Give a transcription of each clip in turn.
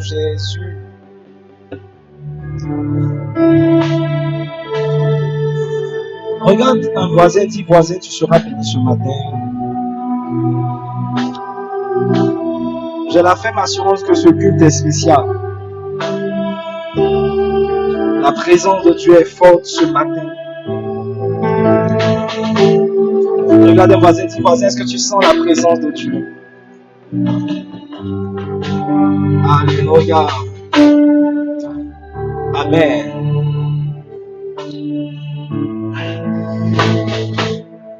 Jésus. Regarde un voisin, dis voisin, tu seras béni ce matin. J'ai la ferme assurance que ce culte est spécial. La présence de Dieu est forte ce matin. Regarde un voisin, dis voisin, est-ce que tu sens la présence de Dieu? Alléluia. Amen.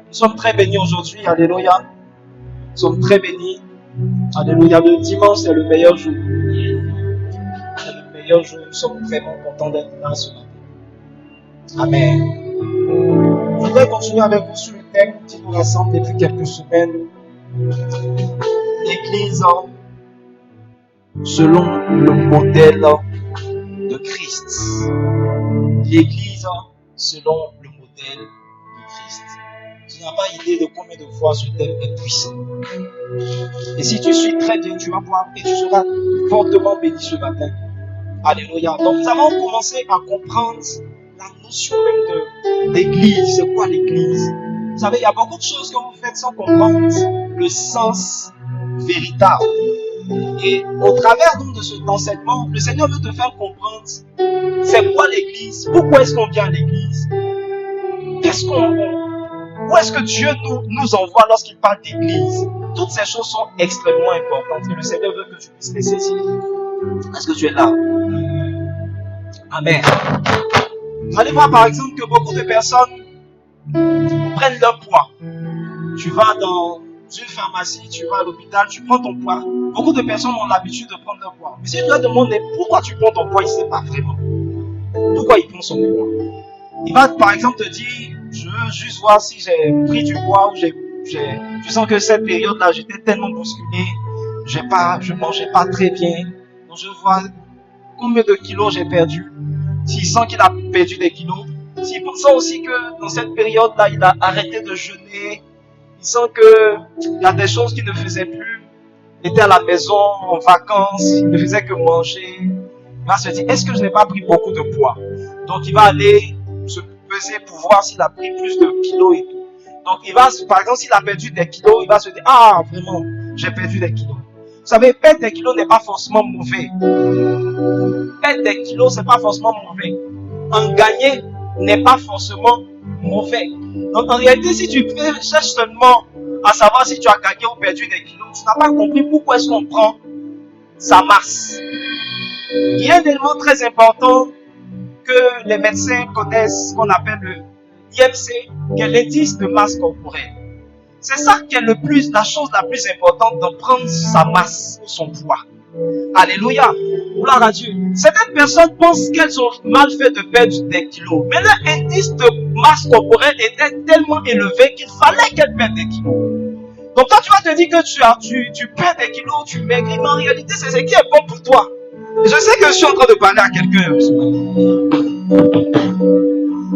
Nous sommes très bénis aujourd'hui. Alléluia. Nous sommes très bénis. Alléluia. Le dimanche, c'est le meilleur jour. C'est le meilleur jour. Nous sommes vraiment contents d'être là ce matin. Amen. Je voudrais continuer avec vous sur le thème qui nous rassemble depuis quelques semaines. L'Église selon le modèle de Christ. L'Église selon le modèle de Christ. Tu n'as pas idée de combien de fois ce thème est puissant. Et si tu suis très bien, tu vas voir et tu seras fortement béni ce matin. Alléluia. Donc nous avons commencé à comprendre la notion même d'église. C'est quoi l'église? Vous savez, il y a beaucoup de choses que vous faites sans comprendre le sens véritable. Et au travers donc de cet enseignement, le Seigneur veut te faire comprendre c'est quoi l'église, pourquoi est-ce qu'on vient à l'église, où est-ce que Dieu nous envoie lorsqu'il parle d'église. Toutes ces choses sont extrêmement importantes et le Seigneur veut que tu puisses les saisir. Est-ce que tu es là? Amen. Vous allez voir par exemple que beaucoup de personnes prennent leur poids. Tu vas dans une pharmacie, tu vas à l'hôpital, tu prends ton poids. Beaucoup de personnes ont l'habitude de prendre leur poids. Mais si tu dois demander pourquoi tu prends ton poids, il ne sait pas vraiment. Pourquoi il prend son poids? Il va par exemple te dire, je veux juste voir si j'ai pris du poids ou je sens que cette période-là, j'étais tellement bousculé, je ne mangeais pas très bien. Donc je vois combien de kilos j'ai perdu. S'il sent qu'il a perdu des kilos, s'il sent aussi que dans cette période-là, il a arrêté de jeûner, il sent qu'il y a des choses qu'il ne faisait plus, il était à la maison, en vacances, il ne faisait que manger. Il va se dire, est-ce que je n'ai pas pris beaucoup de poids? Donc il va aller se peser pour voir s'il a pris plus de kilos et tout. Donc il va, par exemple, s'il a perdu des kilos, il va se dire, ah vraiment, j'ai perdu des kilos. Vous savez, perdre des kilos n'est pas forcément mauvais. Perdre des kilos, c'est pas forcément mauvais. En gagner n'est pas forcément mauvais. Donc en réalité, si tu cherches seulement à savoir si tu as gagné ou perdu des kilos, tu n'as pas compris pourquoi est-ce qu'on prend sa masse. Il y a un élément très important que les médecins connaissent, qu'on appelle le IMC, qui est l'indice de masse corporelle. C'est ça qui est la chose la plus importante de prendre sa masse ou son poids. Alléluia. Gloire à Dieu. Certaines personnes pensent qu'elles ont mal fait de perdre des kilos. Mais leur indice de masse corporelle était tellement élevé qu'il fallait qu'elles perdent des kilos. Donc toi, tu vas te dire que tu perds des kilos, tu maigris, mais en réalité, c'est ce qui est bon pour toi. Et je sais que je suis en train de parler à quelqu'un.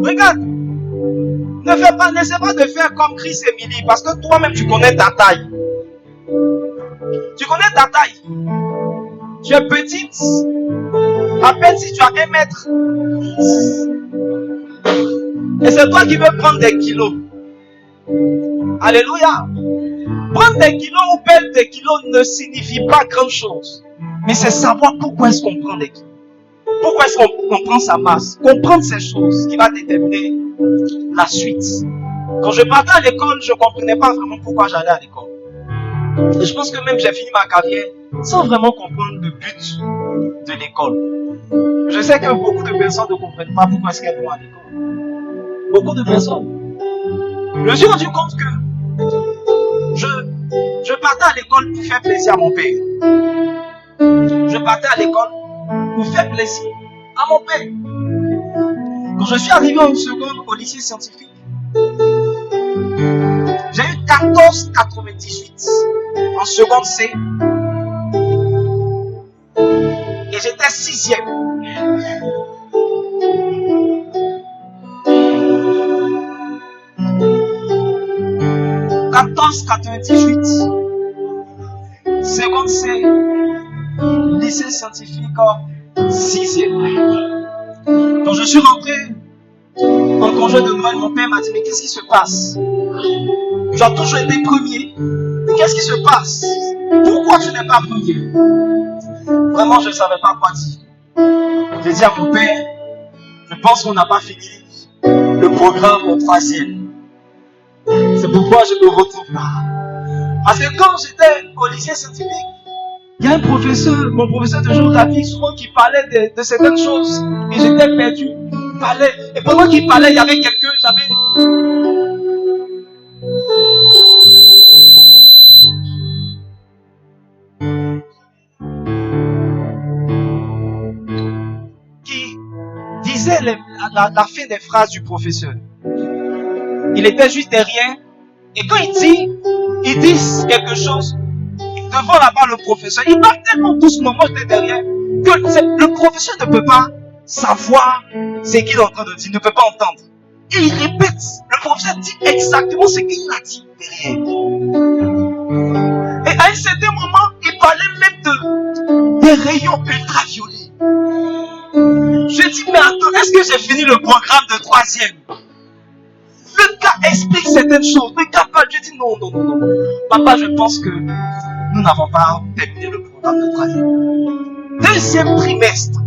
Regarde. N'essaie pas de faire comme Chris et Millie, parce que toi-même, tu connais ta taille. Tu connais ta taille. Tu es petite. À peine si tu as 1 mètre. Et c'est toi qui veux prendre des kilos. Alléluia. Prendre des kilos ou perdre des kilos ne signifie pas grand chose. Mais c'est savoir pourquoi est-ce qu'on prend des kilos. Pourquoi est-ce qu'on prend sa masse. Comprendre ces choses qui va déterminer la suite. Quand je partais à l'école, je ne comprenais pas vraiment pourquoi j'allais à l'école. Et je pense que même j'ai fini ma carrière sans vraiment comprendre le but de l'école. Je sais que beaucoup de personnes ne comprennent pas pourquoi est-ce qu'elles vont à l'école. Beaucoup de personnes. Je me suis rendu compte que je partais à l'école pour faire plaisir à mon père. Je partais à l'école pour faire plaisir à mon père. Quand je suis arrivé en seconde au lycée scientifique, j'ai eu 14,98 en seconde C et j'étais 6e. Seconde C lycée scientifique en 6e. Quand je suis rentré en congé de Noël, mon père m'a dit, mais qu'est-ce qui se passe? J'ai toujours été premier. Mais qu'est-ce qui se passe? Pourquoi tu n'es pas premier? Vraiment, je ne savais pas quoi dire. J'ai dit à mon père, je pense qu'on n'a pas fini le programme au 3e. C'est pourquoi je ne me retrouve pas. Parce que quand j'étais au lycée scientifique, il y a un professeur, mon professeur de géographie, souvent qui parlait de certaines choses. Et j'étais perdu. Il parlait. Et pendant qu'il parlait, il y avait quelqu'un, qui disait la fin des phrases du professeur. Il était juste derrière. Et quand il dit quelque chose, devant là-bas le professeur, il parle tellement doucement, moi j'étais derrière, que le professeur ne peut pas savoir ce qu'il est en train de dire, ne peut pas entendre. Et il répète, le professeur dit exactement ce qu'il a dit derrière. Et à un certain moment, il parlait même des rayons ultraviolets. Je dis, mais attends, est-ce que j'ai fini le programme de 3e? Le gars explique certaines choses. Le gars parle, je dis non. Papa, je pense que nous n'avons pas terminé le programme de 3e. 2e trimestre.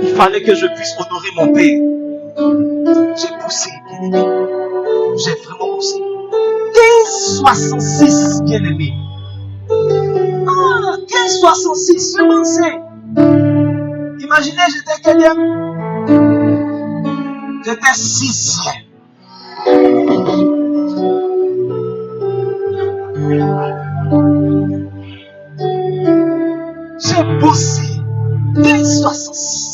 Il fallait que je puisse honorer mon père. J'ai poussé, bien aimé. J'ai vraiment poussé. 15,66, bien aimé. Ah, 15,66, seulement c'est. Imaginez, j'étais quatrième. J'étais 6e. J'ai bossé 15,66.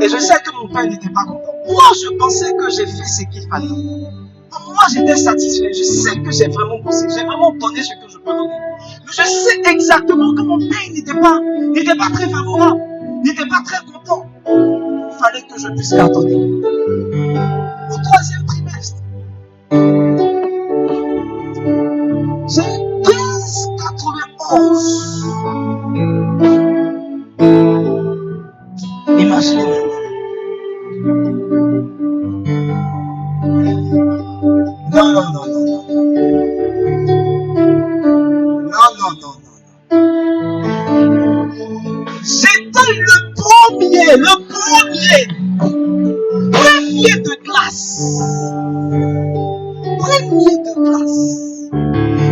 Et je sais que mon père n'était pas content. Moi, je pensais que j'ai fait ce qu'il fallait. Moi, j'étais satisfait. Je sais que j'ai vraiment bossé. J'ai vraiment donné ce que je peux donner. Mais je sais exactement que mon père n'était pas très favorable. N'était pas très content. Il fallait que je puisse cartonner. Au 3e trimestre, j'ai 15,91. Imaginez-vous. Non. J'étais le premier de classe. Premier de classe.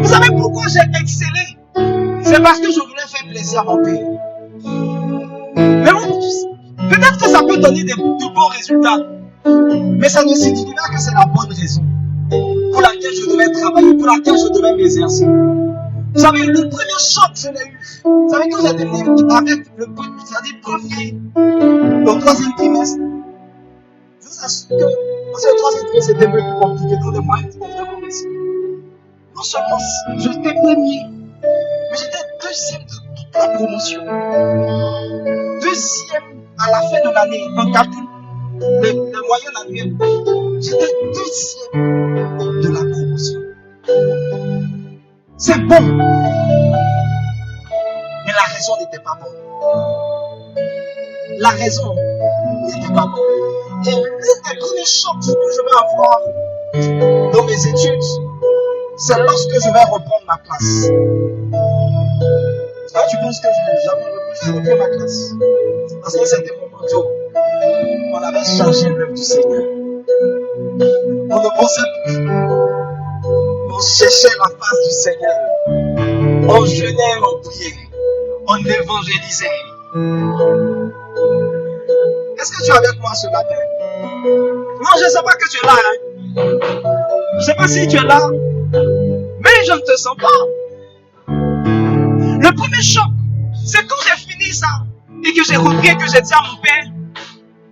Vous savez pourquoi j'ai excellé? C'est parce que je voulais faire plaisir à mon père. Mais bon, peut-être que ça peut donner de bons résultats. Mais ça ne signifie pas que c'est la bonne raison pour laquelle je devais travailler, pour laquelle je devais m'exercer. Vous savez, le premier choc que je l'ai eu, vous savez, quand j'ai terminé avec le premier, au 3e trimestre, je vous assure que, parce que le 3e trimestre c'était un peu plus compliqué, donc les moyens étaient vraiment baissés. Non seulement j'étais premier, mais j'étais 2e de toute la promotion. 2e à la fin de l'année, en calcul, les moyennes annuelles, j'étais 2e de la promotion. C'est bon. Mais la raison n'était pas bonne. La raison n'était pas bonne. Et l'une des premiers chocs que je vais avoir dans mes études, c'est lorsque je vais reprendre ma classe. Ah, tu penses que je vais reprendre ma classe? Parce que c'était mon moment où on avait changé l'œuvre du Seigneur. On ne pensait plus. On cherchait la face du Seigneur. On jeûnait, on priait. On évangélisait. Est-ce que tu es avec moi ce matin? Non, je ne sais pas que tu es là. Je ne sais pas si tu es là. Mais je ne te sens pas. Le premier choc, c'est quand j'ai fini ça. Et que j'ai repris et que j'ai dit à mon père,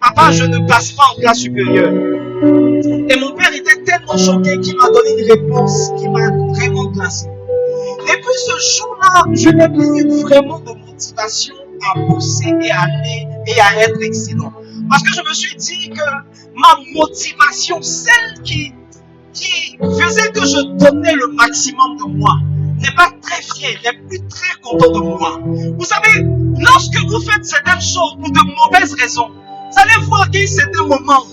papa, je ne passe pas en classe supérieure. Et mon père était tellement choqué qu'il m'a donné une réponse qui m'a vraiment glacé. Et puis ce jour-là, je n'ai plus eu vraiment de motivation à bosser et à aller et à être excellent. Parce que je me suis dit que ma motivation, celle qui faisait que je donnais le maximum de moi, n'est pas très fier, n'est plus très content de moi. Vous savez, lorsque vous faites certaines choses pour de mauvaises raisons, vous allez voir qu'à un certain moment,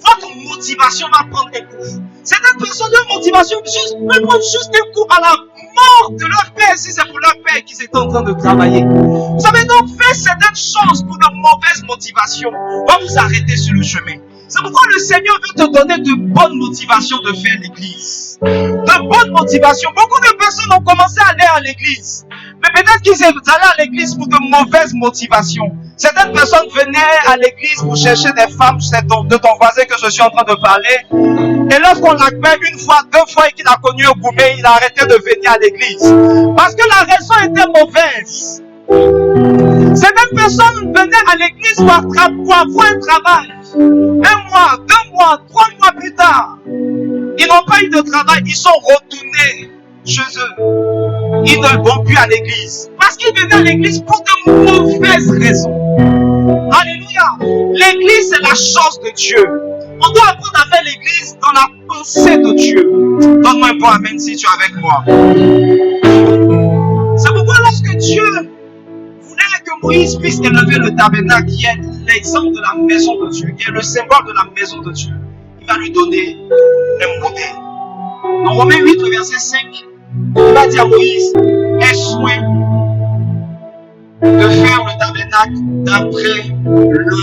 votre motivation va prendre un coup. Certaines personnes, leur motivation peut prendre juste un coup à la mort de leur père, si c'est pour leur père qu'ils étaient en train de travailler. Vous savez, donc, faire certaines choses pour de mauvaises motivations va vous arrêter sur le chemin. C'est pourquoi le Seigneur veut te donner de bonnes motivations de faire l'église. De bonnes motivations. Beaucoup de personnes ont commencé à aller à l'église. Mais peut-être qu'ils allaient à l'église pour de mauvaises motivations. Certaines personnes venaient à l'église pour chercher des femmes, c'est de ton voisin que je suis en train de parler. Et lorsqu'on l'appelle une fois, deux fois et qu'il a connu un gourmet, il a arrêté de venir à l'église. Parce que la raison était mauvaise. Certaines personnes venaient à l'église pour avoir un travail. 1 mois, 2 mois, 3 mois plus tard, ils n'ont pas eu de travail, ils sont retournés chez eux. Ils ne vont plus à l'église. Parce qu'ils venaient à l'église pour de mauvaises raisons. Alléluia. L'église, c'est la chose de Dieu. On doit apprendre à faire l'église dans la pensée de Dieu. Donne-moi un bon amen si tu es avec moi. C'est pourquoi lorsque Dieu voulait que Moïse puisse élever le tabernacle, qui est l'exemple de la maison de Dieu, qui est le symbole de la maison de Dieu, il va lui donner un modèle. Dans Romains 8, le verset 5, il va dire à Moïse, aie soin de faire le tabernacle d'après le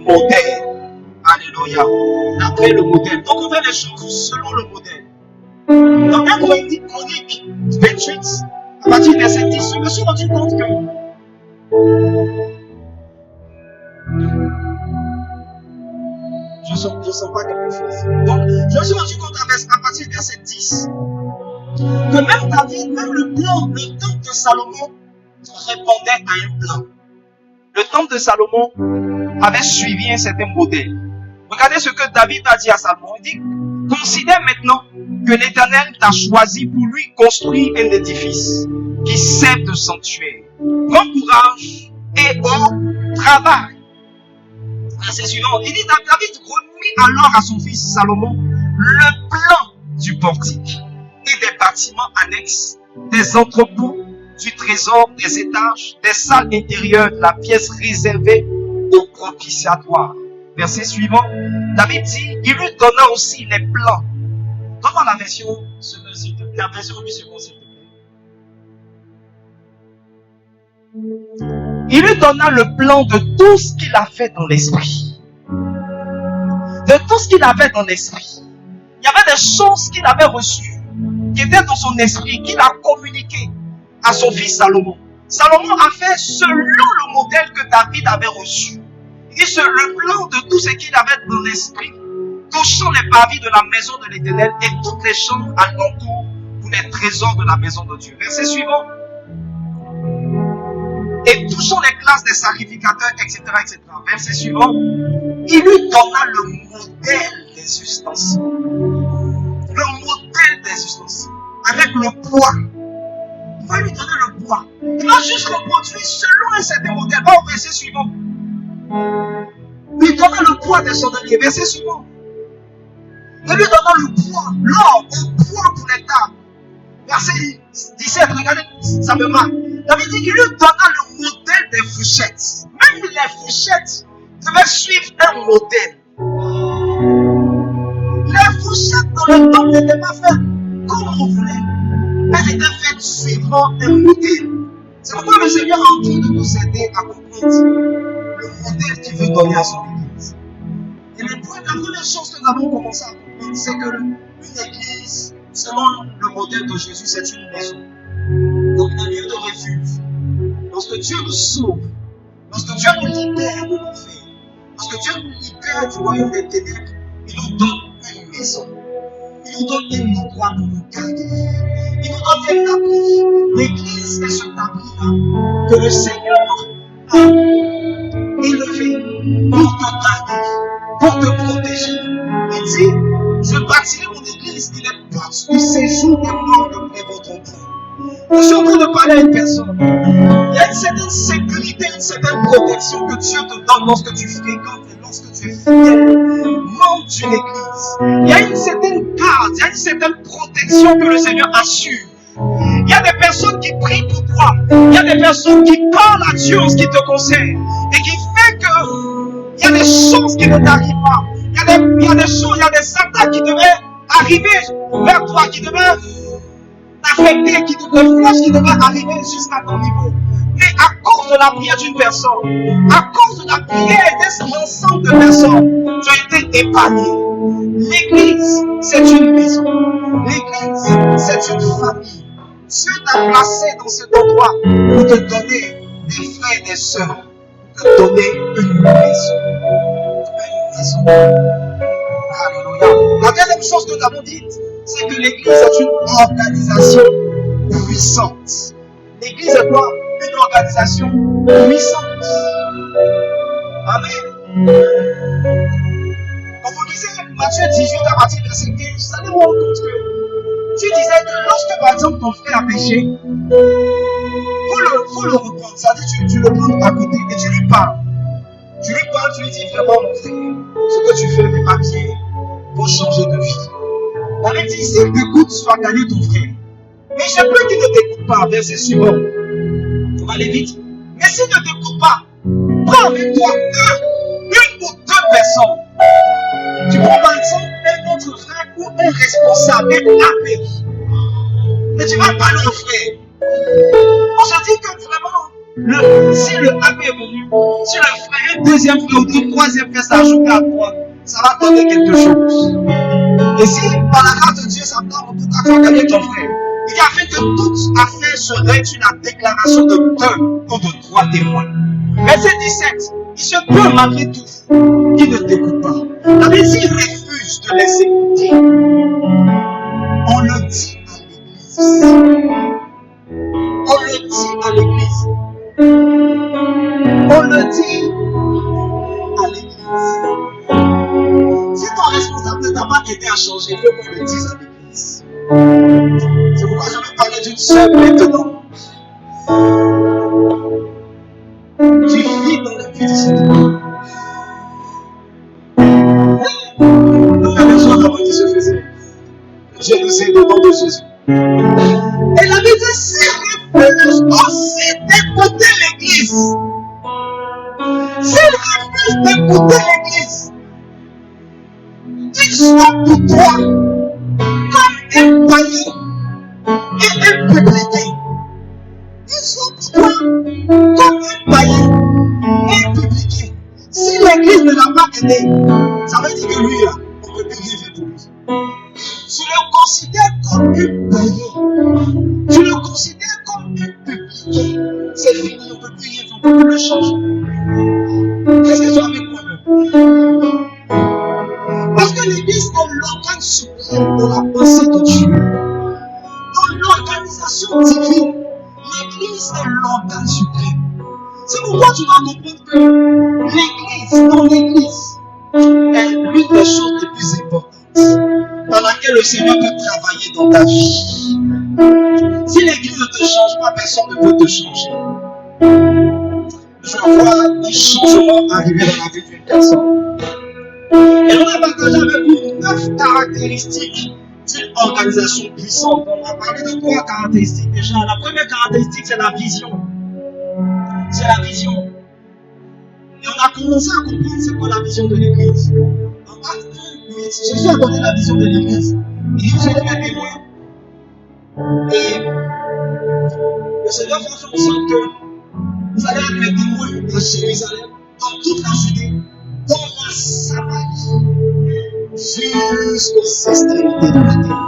modèle. Alléluia. D'après le modèle. Donc on fait les choses selon le modèle. Dans 1 Chronique 28, à partir du verset 10, je me suis rendu compte que je sens pas quelque chose. Donc, je me suis rendu compte à partir du verset 10 que même David, même le temple de Salomon répondait à un plan. Le temple de Salomon avait suivi un certain modèle. Regardez ce que David a dit à Salomon. Il dit, considère maintenant que l'Éternel t'a choisi pour lui construire un édifice qui sert de sanctuaire. Prends courage et au travail. Verset suivant, il dit, David remit alors à son fils Salomon le plan du portique et des bâtiments annexes, des entrepôts, du trésor, des étages, des salles intérieures, de la pièce réservée au propitiatoire. Verset suivant, David dit, il lui donna aussi les plans. Comment la version la version 8 secondes, s'il te plaît. Il lui donna le plan de tout ce qu'il a fait dans l'esprit. De tout ce qu'il avait dans l'esprit. Il y avait des choses qu'il avait reçues, qui étaient dans son esprit, qu'il a communiquées à son fils Salomon. Salomon a fait selon le modèle que David avait reçu. Il dit le plan de tout ce qu'il avait dans l'esprit, touchant les parvis de la maison de l'Éternel et toutes les chambres alentour pour les trésors de la maison de Dieu. Verset suivant. Et touchant les classes des sacrificateurs, etc., etc. Verset suivant. Il lui donna le modèle des ustensiles. Le modèle des ustensiles. Avec le poids. Il va lui donner le poids. Il va juste reproduire selon un certain modèle. Va au verset suivant. Lui donna le poids des chandeliers. Verset suivant. Il lui donna le poids, l'or, au poids pour les tables. Verset 17, regardez, ça me marque. David dit qu'il lui donna le modèle des fourchettes. Même les fourchettes devaient suivre un modèle. Les fourchettes dans le temple n'étaient pas faites comme on voulait. Elles étaient faites suivant un modèle. C'est pourquoi le Seigneur est en train de nous aider à comprendre le modèle qu'il veut donner à son église. Et la première chose que nous avons commencé à comprendre, c'est que une église, selon le modèle de Jésus, c'est une maison. Donc un lieu de refuge. Lorsque Dieu nous sauve, lorsque Dieu nous libère de l'enfer, lorsque Dieu nous libère du royaume des ténèbres, il nous donne une maison. Il nous donne un endroit pour nous garder. Il nous donne un abri. L'église est cet abri-là que le Seigneur a élevé pour te garder, pour te protéger. Il dit, je bâtirai mon église et les portes du séjour des morts ne prévaudront plus. Je suis en train de parler à une personne. Il y a une certaine sécurité, une certaine protection que Dieu te donne lorsque tu fréquentes et lorsque tu es fidèle membre d'une église. Il y a une certaine garde, il y a une certaine protection que le Seigneur assure. Il y a des personnes qui prient pour toi. Il y a des personnes qui parlent à Dieu en ce qui te concerne. Et qui fait que il y a des choses qui ne t'arrivent pas. Il y a des choses, il y a des attaques qui devaient arriver vers toi, qui devaient t'affecter, des flèches qui devaient arriver jusqu'à ton niveau. Mais à cause de la prière d'une personne, à cause de la prière d'un ensemble de personnes, tu as été épargné. L'église, c'est une maison. L'église, c'est une famille. Dieu t'a placé dans cet endroit pour te donner des frères et des sœurs, pour te donner une maison. Une maison. Alléluia. La deuxième chose que nous avons dite, c'est que l'église est une organisation puissante. L'église est quoi? Une organisation puissante. Amen. Quand vous lisez Matthieu 18 à partir du verset 15, vous allez vous rendre compte que tu disais que lorsque par exemple ton frère a péché, faut le reprendre. Ça veut dire tu le prends à côté et tu lui parles. Tu lui parles, tu lui dis vraiment mon frère, ce que tu fais n'est pas bien, pour changer de vie. La Bible dit, s'il t'écoute, tu vas gagner ton frère. Mais je peux qu'il ne t'écoute pas, verset suivant. On va aller vite. Mais s'il ne t'écoute pas, prends avec toi une ou deux personnes. Tu prends par exemple un autre frère ou un responsable, un abbé. Mais tu vas parler au frère. On se dit que vraiment, si le abbé est venu, si le frère, un deuxième frère ou un troisième frère s'ajoute à toi, ça va donner quelque chose. Et si par la grâce de Dieu, ça prend en tout cas, tu vas gagner ton frère. Il a fait que toute affaire se réduit à la déclaration de deux ou de trois témoins. Verset 17. Il se peut malgré tout qu'il ne t'écoute pas. La Bible dit, il refuse de les écouter. On le dit à l'église. On le dit à l'église. On le dit à l'église. Si ton responsable ne t'a pas aidé à changer, il faut qu'on le dise à l'église. C'est pourquoi je vais parler d'une seule maintenant. Tu vis dans la vie du Seigneur. Donc, il y a des choses avant qui se faisaient. Je nous ai au nom de Jésus. Et la Bible dit, s'il refuse aussi d'écouter l'église, s'il refuse d'écouter l'église, ils sont pour toi comme un païen et un publicain. Ils sont pour toi comme un païen et un publicain. Si l'église ne l'a pas aidé, ça veut dire que lui, là, on ne peut plus rien faire pour lui. Tu le considères comme un païen. Tu le considères comme un publicain. C'est fini, on ne peut plus rien faire, on ne peut plus le changer. Qu'est-ce que tu as avec moi-même? Parce que l'église est l'organe suprême de la pensée de Dieu. Dans l'organisation divine, l'église est l'organe suprême. C'est pourquoi tu dois comprendre que l'église, dans l'église, est l'une des choses les plus importantes dans laquelle le Seigneur peut travailler dans ta vie. Si l'église ne te change pas, personne ne peut te changer. Je vois un changement arriver dans la vie d'une personne. Et on a partagé avec vous 9 caractéristiques d'une organisation puissante. On a parlé de 3 caractéristiques déjà. La première caractéristique, c'est la vision. C'est la vision. Et on a commencé à comprendre c'est quoi la vision de l'église. En Acte 1, 8, Jésus a donné la vision de l'église. Il dit, vous serez mes témoins. Et le Seigneur va faire en sorte que vous allez être mes témoins à Jérusalem, dans toute la Judée, dans la Samarie, jusqu'aux extrémités de la terre.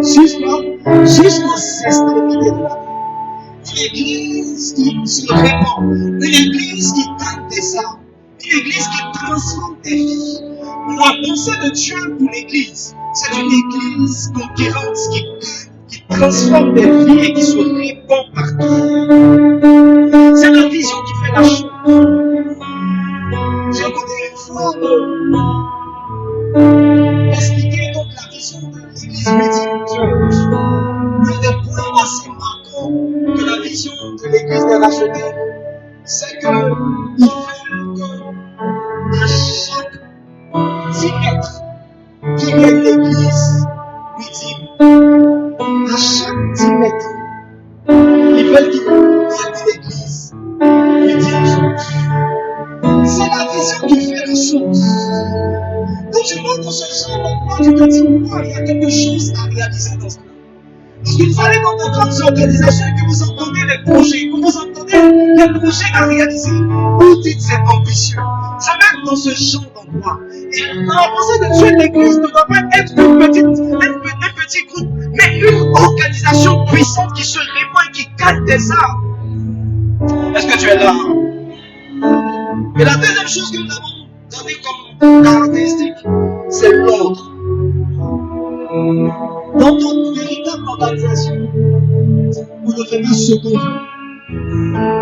Jusqu'aux extrémités de la terre. Une église qui se répand, une église qui gagne des âmes, une église qui transforme des vies. La pensée de Dieu pour l'église, c'est une église conquérante qui transforme des vies et qui se répand partout. C'est la vision qui fait la chose. J'ai écouté une fois expliquer donc la vision de l'église médiévale. L'un des points assez marquants avait racheté, c'est qu'il fait qu'à chaque 10 mètres qu'il y a une église ludique, à chaque 10 mètres, ils veulent qu'il y ait une église ludique. C'est la vision qui fait la chose. Quand tu vois dans ce genre d'endroit, tu te dis, il y a quelque chose à réaliser dans ce monde. Parce qu'il fallait dans de grandes organisations que vous entendez les projets, que vous entendez les projets à réaliser. Vous dites c'est ambitieux. Ça va être dans ce genre d'endroit. Et la pensée de Dieu, l'église ne doit pas être un petit groupe, mais une organisation puissante qui se répand et qui gagne des âmes. Est-ce que tu es là? Et la deuxième chose que nous avons donnée comme caractéristique, c'est l'ordre. Dans toute véritable organisation, vous ne faites pas ce qu'on veut.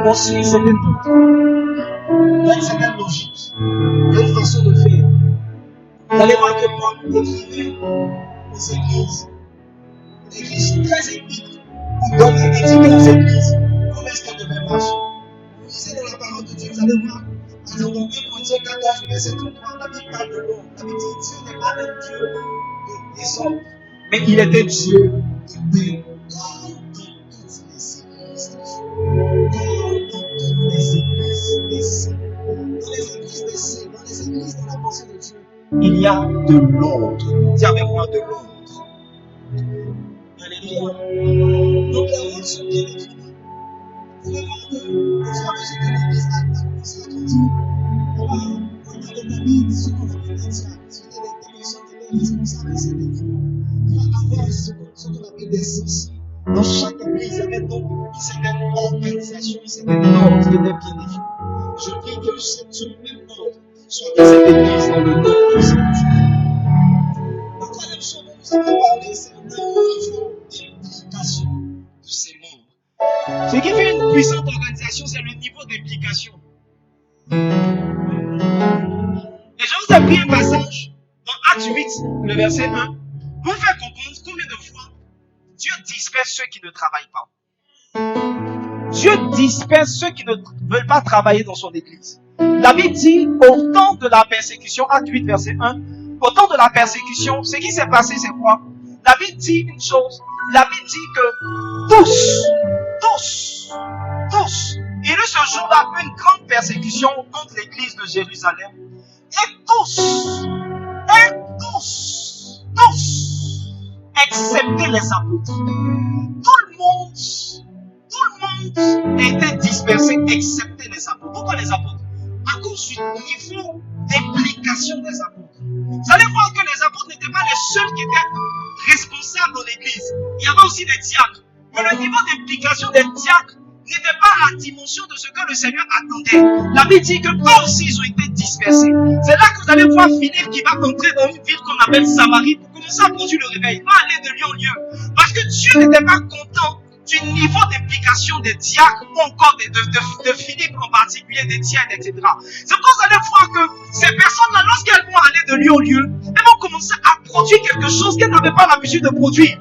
On suit une certaine route. Il y a une certaine logique. Il y a une façon de faire. Vous allez voir que Paul écrivait aux églises. Une église très ethnique. Vous donnez des idées aux églises. Comment est-ce qu'elles devaient marcher? Vous lisez dans la parole de Dieu, vous allez voir. Par exemple, dans 1 Corinthiens 14, verset 33, la Bible parle de l'homme. La Bible dit Dieu n'est pas un Dieu des hommes, mais il était Dieu de paix. Comme dans toutes les églises de Dieu. Comme dans toutes les églises des saints. Dans les églises des saints, dans les églises de la pensée de Dieu, il y a de l'ordre. Dis avec moi de l'ordre. Alléluia. Donc les rôles sont bien définis. Vous pouvez voir que au fur et à mesure que l'église a commencé à grandir, on va établir ce qu'on appelle des diacres. C'était des personnes qui étaient responsables de cet niveau. Il va avoir ce qu'on appelle des sorciers. Dans chaque église, il y avait donc une certaine organisation, une certaine ordre qui était bien définie. Je prie que ce même ordre soit dans cette église dans le nom de Jésus. La troisième chose dont nous avons parlé, c'est le niveau d'implication de ses membres. Ce qui fait une puissante organisation, c'est le niveau d'implication. Et je vous ai pris un passage dans Actes 8, le verset 1, pour vous faire comprendre combien de fois Dieu disperse ceux qui ne travaillent pas. Dieu disperse ceux qui ne veulent pas travailler dans son église. La Bible dit, au temps de la persécution, Actes 8, verset 1, au temps de la persécution, ce qui s'est passé, c'est quoi? La Bible dit une chose. La Bible dit que tous, il y a eu ce jour-là une grande persécution contre l'église de Jérusalem. Et tous, excepté les apôtres. Tout le monde était dispersé, excepté les apôtres. Pourquoi les apôtres? À cause du niveau d'implication des apôtres. Vous allez voir que les apôtres n'étaient pas les seuls qui étaient responsables dans l'église. Il y avait aussi des diacres. Mais le niveau d'implication des diacres n'était pas à la dimension de ce que le Seigneur attendait. La Bible dit que eux aussi ils ont été dispersés. C'est là que vous allez voir Philippe qui va entrer dans une ville qu'on appelle Samarie pour commencer à produire le réveil. Il va aller de lieu en lieu. Parce que Dieu n'était pas content du niveau d'implication des diacres ou encore de Philippe en particulier, des diacres, etc. C'est pourquoi vous allez voir que ces personnes-là, lorsqu'elles vont aller de lieu en lieu, elles vont commencer à produire quelque chose qu'elles n'avaient pas l'habitude de produire.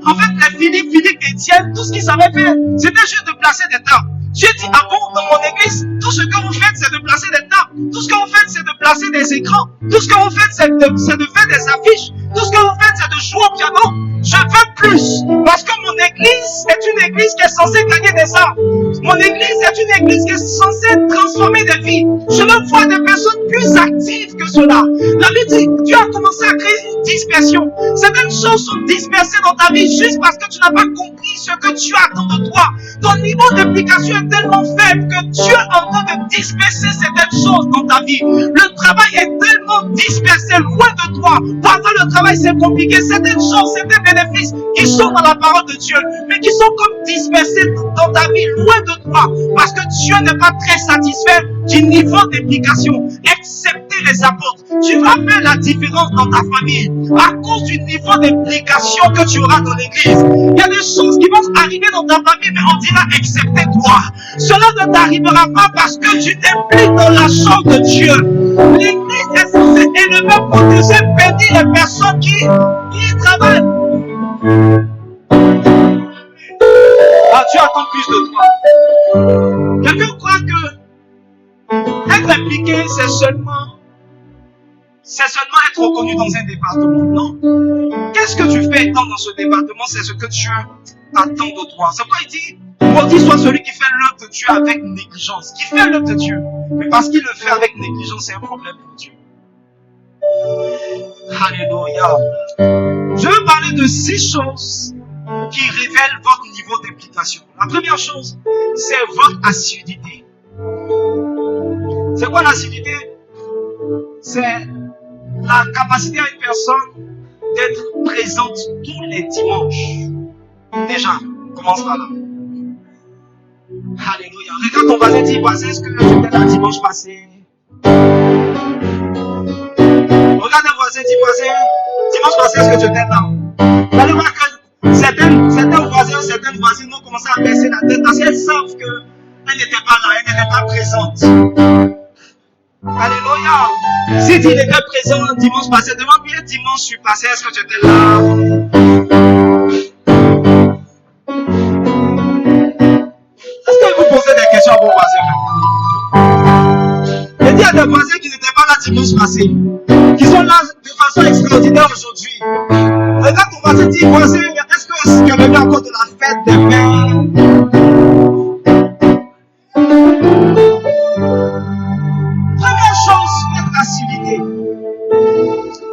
En fait, les Philippe et Étienne, tout ce qu'ils savaient faire, c'était juste de placer des tables. Dieu dit, ah bon, dans mon église, tout ce que vous faites, c'est de placer des tables. Tout ce que vous faites, c'est de placer des écrans. Tout ce que vous faites, c'est de faire des affiches. Tout ce que vous faites, c'est de jouer au piano. Je veux plus. Parce que mon église est une église qui est censée gagner des âmes. Mon église est une église qui est censée transformer des vies. Je veux voir des personnes plus actives que cela. La Bible dit, Dieu a commencé à créer une dispersion. Certaines choses sont dispersées dans ta vie juste parce que tu n'as pas compris ce que Dieu attend de toi. Ton niveau d'implication est tellement faible que Dieu est en train de disperser certaines choses dans ta vie. Le travail est tellement dispersé loin de toi. Parfois le travail c'est compliqué. Certaines choses, certains bénéfices qui sont dans la parole de Dieu, mais qui sont comme dispersés dans ta vie loin de toi. Parce que Dieu n'est pas très satisfait du niveau d'implication. Excepté les apôtres. Tu vas faire la différence dans ta famille à cause du niveau d'implication que tu auras dans l'église. Il y a des choses qui vont arriver dans ta famille, mais on dira excepté toi. Cela ne t'arrivera pas parce que tu t'impliques dans la chose de Dieu. L'église est censée élever, protéger, bénir les personnes qui travaillent. Ah, Dieu attend plus de toi. Quelqu'un croit que être impliqué, c'est seulement être reconnu dans un département. Non. Qu'est-ce que tu fais étant dans ce département? C'est ce que Dieu attend de toi. C'est pourquoi il dit, maudit soit celui qui fait l'œuvre de Dieu avec négligence. Qui fait l'œuvre de Dieu. Mais parce qu'il le fait avec négligence, c'est un problème pour Dieu. Alléluia. Je veux parler de 6 choses qui révèlent votre niveau d'implication. La première chose, c'est votre assiduité. C'est quoi l'assiduité? C'est la capacité à une personne d'être présente tous les dimanches. Déjà, commence par là. Alléluia. Regarde ton voisin, dis, voisin, est-ce que tu étais là dimanche passé? Regarde un voisin, dis, voisin, dimanche passé, est-ce que tu étais là? Vous allez voir que certains voisins, certaines voisines vont commencer à baisser la tête parce qu'elles savent qu'elles n'étaient pas là, elles n'étaient pas présentes. Alléluia. Si tu étais présent dimanche passé, demande-lui dimanche suis passé, est-ce que tu étais là? Est-ce que vous posez des questions à vos voisins? Et dis à des voisins qui n'étaient pas là dimanche passé, qui sont là de façon extraordinaire aujourd'hui. Regarde ton voisin, dis voisin, est-ce que tu as venu encore de la fête des pères? Première chose, votre assiduité.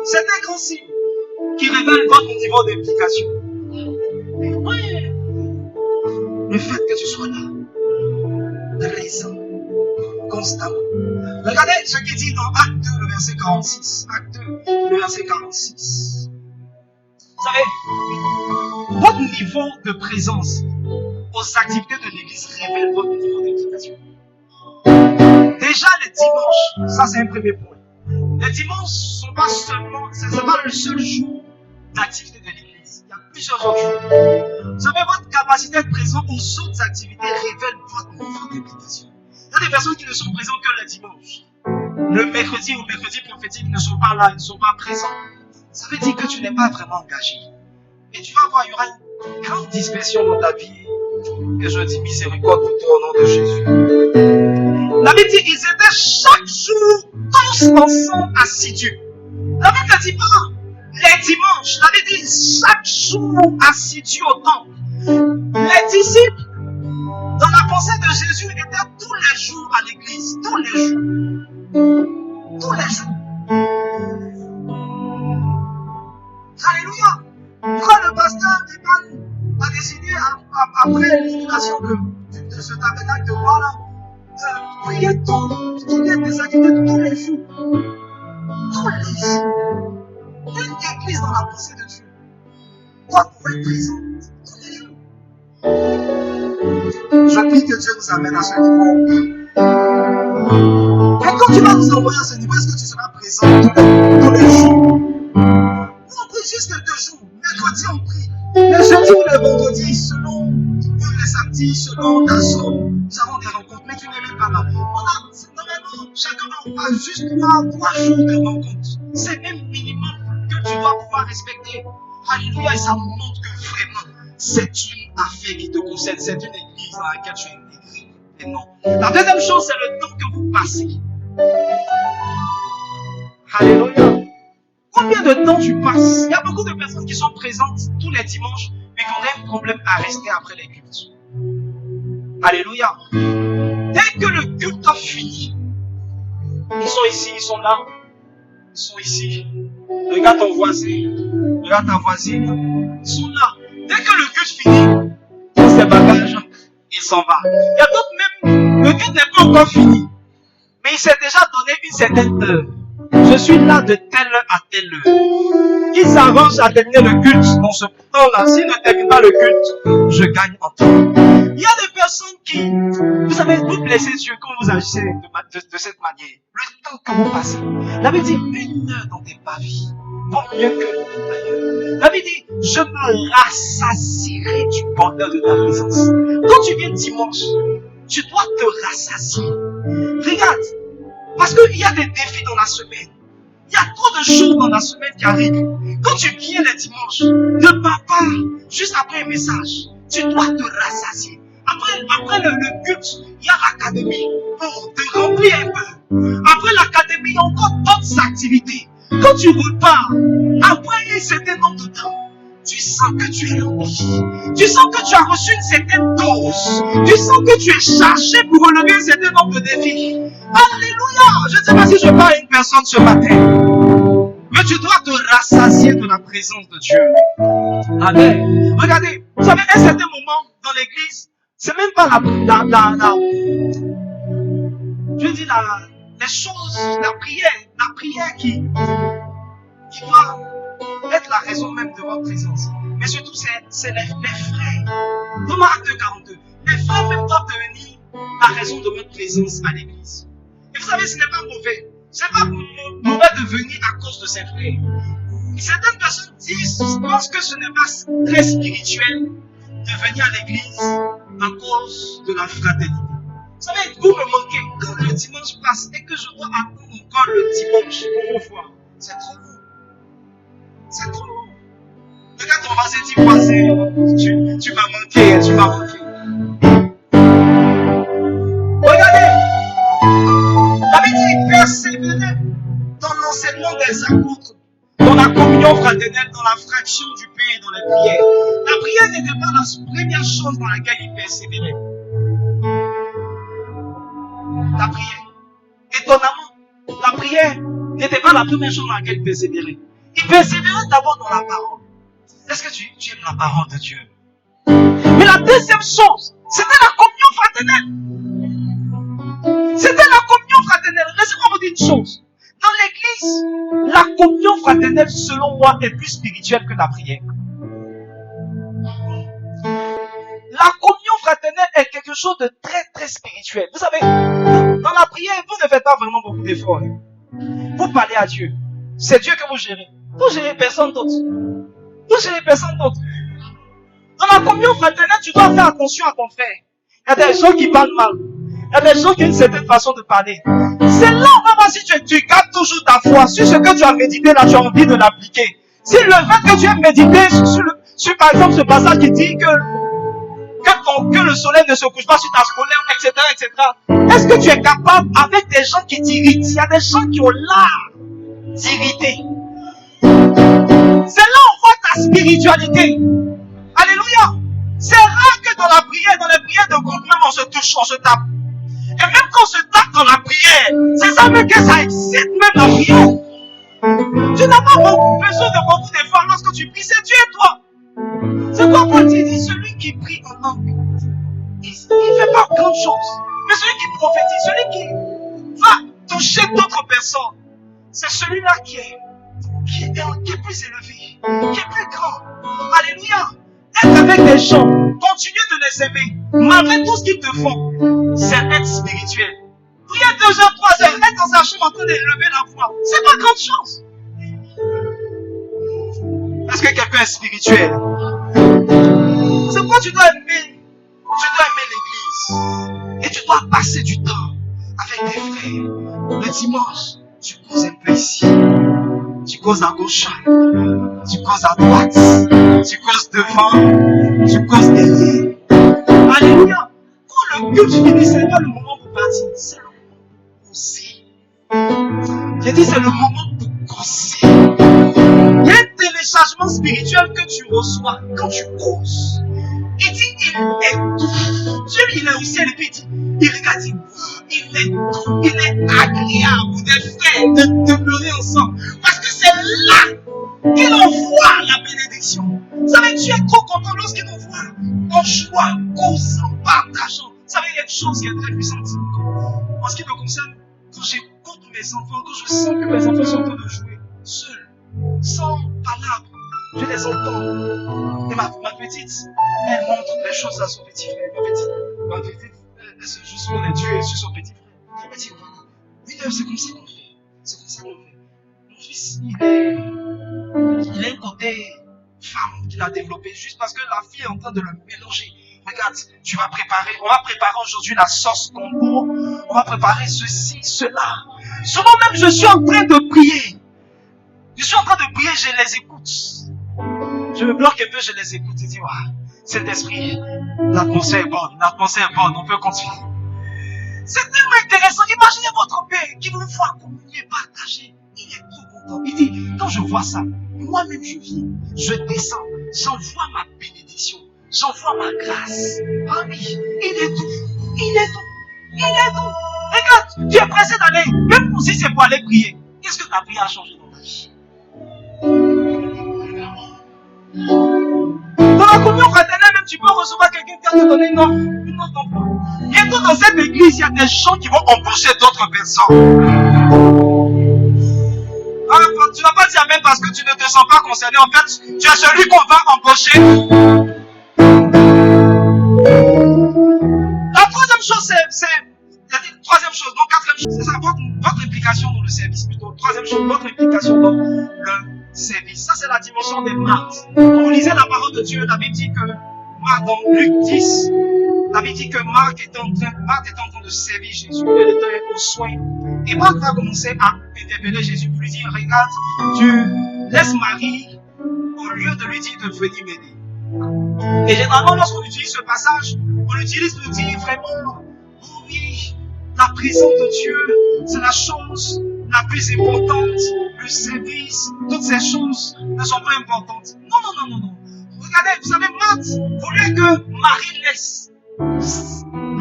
C'est un grand signe qui révèle votre niveau d'implication. Oui. Le fait que tu sois là, présent, constamment. Regardez ce qu'il dit dans Acte 2, le verset 46. Acte 2, le verset 46. Vous savez, votre niveau de présence aux activités de l'église révèle votre niveau d'implication. Déjà les dimanches, ça c'est un premier point. Les dimanches ne sont pas seulement, ce n'est pas le seul jour d'activité de l'église. Il y a plusieurs autres jours. Vous savez, votre capacité d'être présent aux autres activités révèle votre niveau d'implication. Il y a des personnes qui ne sont présentes que le dimanche. Le mercredi ou mercredi prophétique, ils ne sont pas là, ils ne sont pas présents. Ça veut dire que tu n'es pas vraiment engagé. Et tu vas voir, il y aura une grande dispersion dans ta vie. Et je dis miséricorde pour toi au nom de Jésus. La Bible dit, ils étaient chaque jour tous ensemble assidus. La Bible ne dit pas les dimanches. La Bible dit chaque jour assidus au temple. Les disciples, dans la pensée de Jésus, étaient tous les jours à l'église. Tous les jours. Tous les jours. Alléluia. Quand le pasteur Diman a décidé, après l'inauguration de ce tabernacle de roi là, de prier qu'il y ait des activités tous les jours. Tous les jours. Une église dans la pensée de Dieu doit pouvoir être présente tous les jours. Je prie que Dieu nous amène à ce niveau. Et quand tu vas nous envoyer à ce niveau, est-ce que tu seras présent tous les jours? Nous on prie juste quelques jours. Mercredi on prie. Les jeudis ou les vendredis, selon les samedis, selon ta zone, nous avons des rencontres. Mais tu n'es même pas là. Normalement, chacun va juste 3 jours de rencontres. C'est un minimum que tu dois pouvoir respecter. Alléluia. Et ça montre que vraiment, c'est une affaire qui te concerne. C'est une église dans laquelle tu es intégré. Et non. La deuxième chose, c'est le temps que vous passez. Alléluia. Combien de temps tu passes? Il y a beaucoup de personnes qui sont présentes tous les dimanches, mais qui ont un problème à rester après les cultes. Alléluia. Dès que le culte a fini, ils sont ici, ils sont là, ils sont ici. Regarde ton voisin, regarde ta voisine, ils sont là. Dès que le culte finit, il prend ses bagages, il s'en va. Il y a d'autres même, le culte n'est pas encore fini, mais il s'est déjà donné une certaine heure. Je suis là de telle heure à telle heure. Ils s'arrangent à terminer le culte dans ce temps-là. S'ils ne terminent pas le culte, je gagne en temps. Il y a des personnes qui, vous savez, vous blessez Dieu quand vous agissez de cette manière. Le temps que vous passez. La Bible dit 1 heure dans tes pavis vaut mieux que ailleurs. La Bible dit, je me rassasierai du bonheur de ta présence. Quand tu viens dimanche, tu dois te rassasier. Regarde. Parce qu'il y a des défis dans la semaine. Il y a trop de choses dans la semaine qui arrivent. Quand tu viens le dimanche, ne pars pas juste après un message. Tu dois te rassasier. Après le culte, il y a l'académie pour te remplir un peu. Après l'académie, il y a encore d'autres activités. Quand tu repars, après un certain nombre de temps, tu sens que tu es rempli. Tu sens que tu as reçu une certaine dose. Tu sens que tu es chargé pour relever un certain nombre de défis. Alléluia! Je ne sais pas si je parle à une personne ce matin. Mais tu dois te rassasier de la présence de Dieu. Amen. Regardez, vous savez, à un certain moment dans l'église, c'est même pas les choses, la prière qui doit être la raison même de votre présence. Mais surtout, c'est les frères. Dans Acte 42, les frères même doivent devenir la raison de votre présence à l'église. Et vous savez, ce n'est pas mauvais. Ce n'est pas mauvais de venir à cause de ses frères. Certaines personnes pensent que ce n'est pas très spirituel de venir à l'église à cause de la fraternité. Vous savez, vous me manquez. Quand le dimanche passe et que je dois attendre encore le dimanche pour vous voir, c'est trop long. C'est trop long. Regarde ton voisin, dis voisin, tu m'as manqué, tu m'as manqué. Regardez, la Bible dit persévérer dans l'enseignement des apôtres, dans la communion fraternelle, dans la fraction du pain et dans les prières. La prière n'était pas la première chose dans laquelle il persévérait. La prière. Étonnamment, la prière n'était pas la première chose dans laquelle il persévérait. Il persévérait d'abord dans la parole. Est-ce que tu aimes la parole de Dieu? Mais la deuxième chose, c'était la communion fraternelle. C'était la communion fraternelle. Laissez-moi vous dire une chose. Dans l'église, la communion fraternelle, selon moi, est plus spirituelle que la prière. La communion fraternelle est quelque chose de très, très spirituel. Vous savez, dans la prière, vous ne faites pas vraiment beaucoup d'efforts. Vous parlez à Dieu. C'est Dieu que vous gérez. Vous gérez personne d'autre. Vous gérez personne d'autre. Dans la communion fraternelle, tu dois faire attention à ton frère. Il y a des gens qui parlent mal. Il y a des gens qui ont une certaine façon de parler. C'est là, on va voir si tu gardes toujours ta foi. Sur ce que tu as médité, là, tu as envie de l'appliquer. Si le fait que tu aies médité sur par exemple, ce passage qui dit que le soleil ne se couche pas sur ta scolaire, etc., etc. Est-ce que tu es capable, avec des gens qui t'irritent, il y a des gens qui ont l'art d'irriter. C'est là où on voit ta spiritualité. Alléluia. C'est rare que dans la prière, dans les prières de groupe, même on se touche, on se tape. Et même quand on se tape dans la prière, c'est ça même que ça excite même la prière. Tu n'as pas besoin de beaucoup d'efforts lorsque tu pries, c'est Dieu et toi. C'est quoi Paul dit, celui qui prie en langue, il ne fait pas grand chose. Mais celui qui prophétise, celui qui va toucher d'autres personnes, c'est celui-là qui est plus élevé, qui est plus grand. Alléluia. Être avec des gens, continuer de les aimer, malgré tout ce qu'ils te font, c'est être spirituel. Prier 2 heures, 3 heures, être dans sa chambre en train d'élever la voix, c'est pas grande chose. Est-ce que quelqu'un est spirituel? C'est pourquoi tu dois aimer l'église. Et tu dois passer du temps avec tes frères. Le dimanche, tu causes un peu ici. Tu causes à gauche. Tu causes à droite. Tu causes devant. Tu causes derrière. Alléluia. Quand le culte finit, ce n'est pas le moment pour partir. C'est le moment pour causer. J'ai dit, c'est le moment pour causer. Il y a un téléchargement spirituel que tu reçois quand tu causes. Il dit, il étouffe. Dieu, il est au ciel et puis il regarde, il est agréable des frères de demeurer ensemble. Parce que c'est là qu'il envoie la bénédiction. Vous savez, Dieu est trop content lorsqu'il nous voit en joie, causant, partageant. Vous savez, il y a une chose qui est très puissante. En ce qui me concerne, quand j'écoute mes enfants, quand je sens que mes enfants sont en train de jouer seuls, sans palabres, je les entends. Et ma petite, elle montre les choses à son petit frère. Ma petite, elle se joue sur les dieux et sur son petit frère. Elle dit, voilà, oui, c'est comme ça qu'on fait. C'est comme ça qu'on fait. Mon fils, il a un côté femme qu'il a développé juste parce que la fille est en train de le mélanger. Regarde, on va préparer aujourd'hui la sauce combo. On va préparer ceci, cela. Souvent même, je suis en train de prier. Je les écoute. Je me bloque un peu, je les écoute et dis, waouh, Saint-Esprit, l'atmosphère est bonne, on peut continuer. C'est tellement intéressant. Imaginez votre Père qui vous voit communier, partager. Il est trop content. Il dit, quand je vois ça, moi-même je viens, je descends, j'envoie ma bénédiction, j'envoie ma grâce. Ah oui, il est doux. Regarde, tu es pressé d'aller, même si c'est pour aller prier. Qu'est-ce que ta prière a changé dans ta vie? Dans la communion fraternelle, même tu peux recevoir quelqu'un qui va te donner une autre emploi. Bientôt dans cette église, il y a des gens qui vont embaucher d'autres personnes. Alors, tu n'as pas dit amen parce que tu ne te sens pas concerné. En fait, tu es celui qu'on va embaucher. La troisième chose, troisième chose, non, quatrième chose, c'est ça, votre implication dans le service plutôt. Troisième chose, votre implication dans le service. Ça, c'est la dimension des marques. Quand vous lisez la parole de Dieu, la Bible dit que, dans Luc 10, la Bible dit que Marc était en train de servir Jésus. Elle était aux soins. Et Marc va commencer à interpeller Jésus pour lui dire, regarde, tu laisses Marie au lieu de lui dire de venir m'aider. Et généralement, lorsqu'on utilise ce passage, on l'utilise pour dire vraiment, oui, la présence de Dieu, c'est la chose la plus importante. Le service, toutes ces choses ne sont pas importantes. Non. Regardez, vous savez, Marc voulait que Marie laisse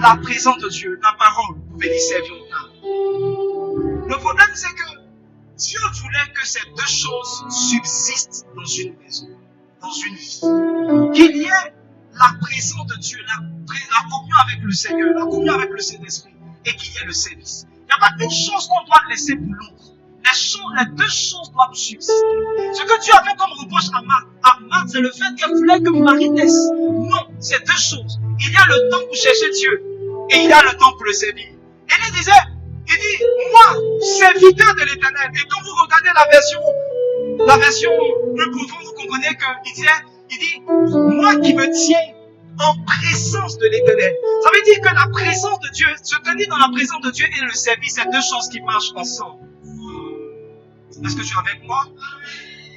la présence de Dieu, la parole, pour venir servir au temps. Le problème, c'est que Dieu voulait que ces deux choses subsistent dans une maison, dans une vie. Qu'il y ait la présence de Dieu, la communion avec le Seigneur, la communion avec le Saint-Esprit, et qu'il y ait le service. Il n'y a pas une chose qu'on doit laisser pour l'autre. Les deux choses doivent subsister. Ce que Dieu a fait comme reproche à Marthe, c'est le fait qu'elle voulait que Marie naisse. Non, c'est deux choses. Il y a le temps pour chercher Dieu, et il y a le temps pour le servir. Et il dit, moi, serviteur de l'Éternel. Et quand vous regardez la version plus profonde, vous comprenez qu'il dit, moi qui me tiens en présence de l'Éternel. Ça veut dire que la présence de Dieu, se tenir dans la présence de Dieu et le service, c'est deux choses qui marchent ensemble. Est-ce que tu es avec moi?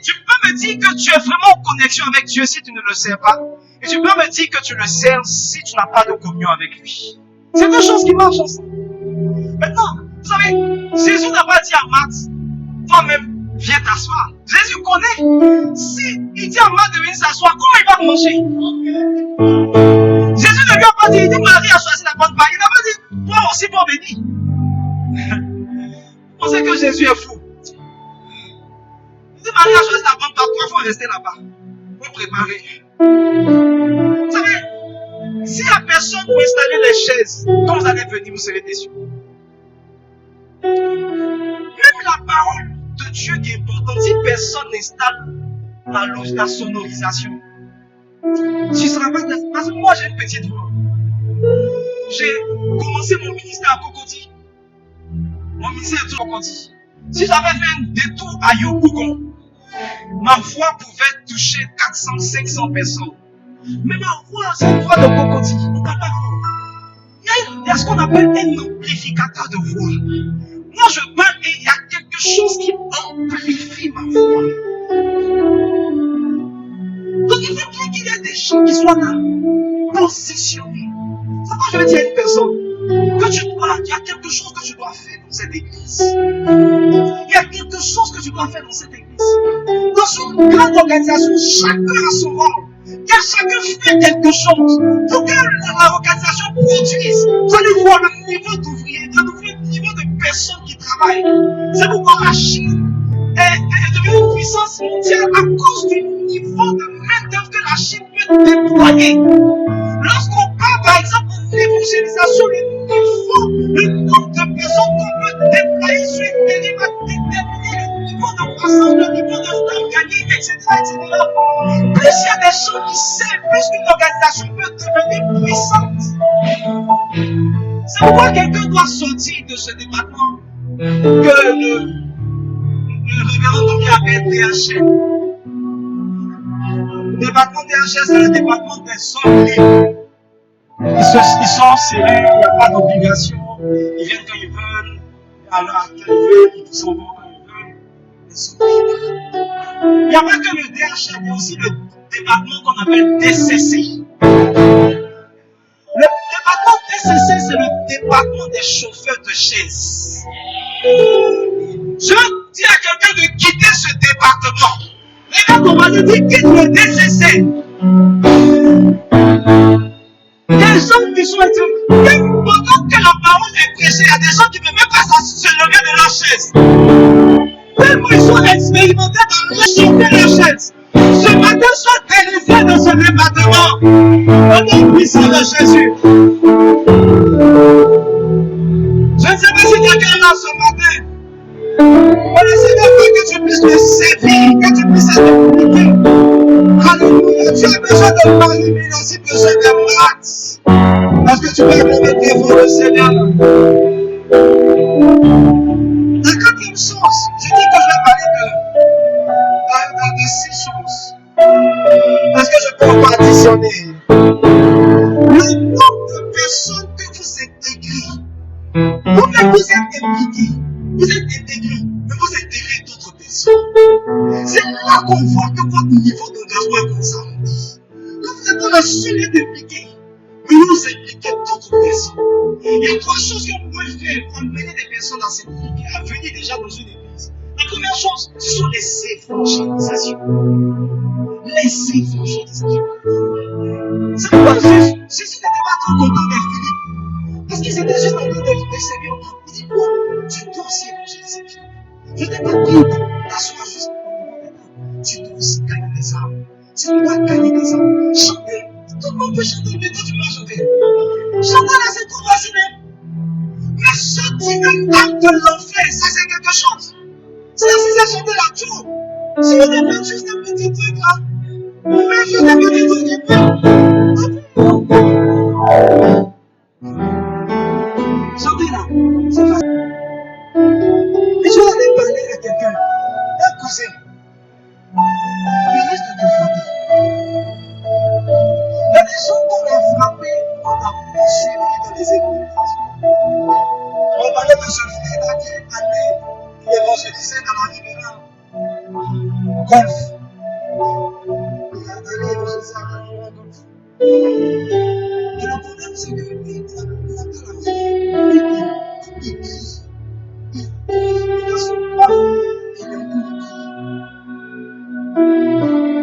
Tu peux me dire que tu es vraiment en connexion avec Dieu si tu ne le sers pas. Et tu peux me dire que tu le sers si tu n'as pas de communion avec lui. C'est deux choses qui marchent ensemble. Maintenant, vous savez, Jésus n'a pas dit à Marthe, toi-même, viens t'asseoir. Jésus connaît. Si il dit à Marthe de venir s'asseoir, comment il va manger? Jésus ne lui a pas dit, il dit Marie a choisi la bonne part. Il n'a pas dit, toi aussi pour venir. Vous pensez que Jésus est fou? Il dit Marie a choisi la bonne part, toi il faut rester là-bas. Il faut préparer. Vous savez, s'il n'y a personne pour installer les chaises, quand vous allez venir, vous serez déçus. Même la parole de Dieu qui est importante, si personne n'installe la sonorisation, tu ne seras pas. Parce que moi j'ai une petite voix. J'ai commencé mon ministère à Cocody. Mon ministère est toujours à Cocody. Si j'avais fait un détour à Yopougon, ma voix pouvait toucher 400, 500 personnes. Mais ma voix, c'est une voix de Cocody. On ne parle pas fort. Il y a ce qu'on appelle un amplificateur de voix. Moi je parle et il y a quelque chose qui amplifie ma voix. Donc il faut bien qu'il y ait des gens qui soient là, positionnés. C'est pourquoi je vais dire à une personne il y a quelque chose que tu dois faire dans cette église. Il y a quelque chose que tu dois faire dans cette église. Dans une grande organisation, chacun a son rôle. Chacun fait quelque chose. Pour que l'organisation produise, vous allez voir le niveau d'ouvriers, le niveau de personnes qui travaillent. C'est pourquoi la Chine est devenue une puissance mondiale à cause du niveau de main-d'œuvre que la Chine peut déployer. Lorsqu'on parle par exemple de l'évangélisation, le nombre de personnes qu'on peut déployer sur une télé va déterminer le niveau de croissance, le niveau de temps gagné, etc. Plus il y a des gens qui savent, plus qu'une organisation peut devenir puissante. C'est pourquoi quelqu'un doit sortir de ce département que le révérend Toki appelle DHL. Le département DHL, c'est le département des hommes libres. Ils sont serrés, il n'y a pas d'obligation. Ils viennent quand ils veulent, alors quand ils veulent, ils s'en vont quand ils veulent. Ils sont libres. Il n'y a pas que le DHL, il y a aussi le département qu'on appelle DCC. Le département DCC, c'est le département des chauffeurs de chaises. Je dis à quelqu'un de quitter ce département. Regarde ton voisin, dit quitte le DCC. Des gens qui sont éthiopes, pendant que la parole est prêchée, il y a des gens qui ne peuvent même pas se lever de leur chaise. Tellement ils sont expérimentés dans le chauffer leur chaise. Ce matin, sois délivré de ce département. Au nom puissant de Jésus. Je ne sais pas si quelqu'un est là ce matin. Mais le Seigneur veut que tu puisses te servir, que tu puisses être impliqué. Alléluia. Tu as besoin de marier, mais il a aussi besoin de maths. Parce que tu vas acclamer devant le Seigneur. La quatrième chose, je dis que je vais parler de 6 choses. Parce que je ne peux pas additionner. Le nombre de personnes que vous intégrez. Vous-même, vous êtes impliqués. Vous êtes intégrés. Mais vous intégrez d'autres personnes. C'est là qu'on voit que votre niveau d'engagement est consenti. Quand vous êtes dans le sujet impliqué, mais vous impliquez d'autres personnes. Il y a 3 choses que vous pouvez faire pour amener des personnes à s'impliquer, à venir déjà dans une église. La première chose, ce sont les évangélisations. Les évangélisations. C'est pourquoi Jésus n'était pas trop content de Philippe. Parce qu'ils étaient juste en train de servir au temps. Il dit, quoi? Tu dois aussi évangéliser Philippe. Je t'ai pas dit d'asseoir juste pour le tu dois aussi gagner des âmes. Tu dois gagner des âmes. Chanter. Tout le monde peut chanter, mais toi tu peux pas chanter. Chanter là, c'est trop facile. Mais sortir une âme de l'enfer, ça c'est quelque chose. C'est la si chanter la tour. Si vous avez juste un petit truc là, vous faites juste un petit truc et puis. Chanter là, c'est facile. Mais je vais aller parler à quelqu'un, un cousin. Il risque de te frapper. Il y a des gens qu'on a frappés, on a poursuivi dans les évangélisations. On parlait de ce frère là qui est allé évangéliser dans la rivière Golf. Il est allé évangéliser dans la rivière Golf. Et le problème, c'est que lui, il a pas la vie. Il crie. Il a son bras. Il est encore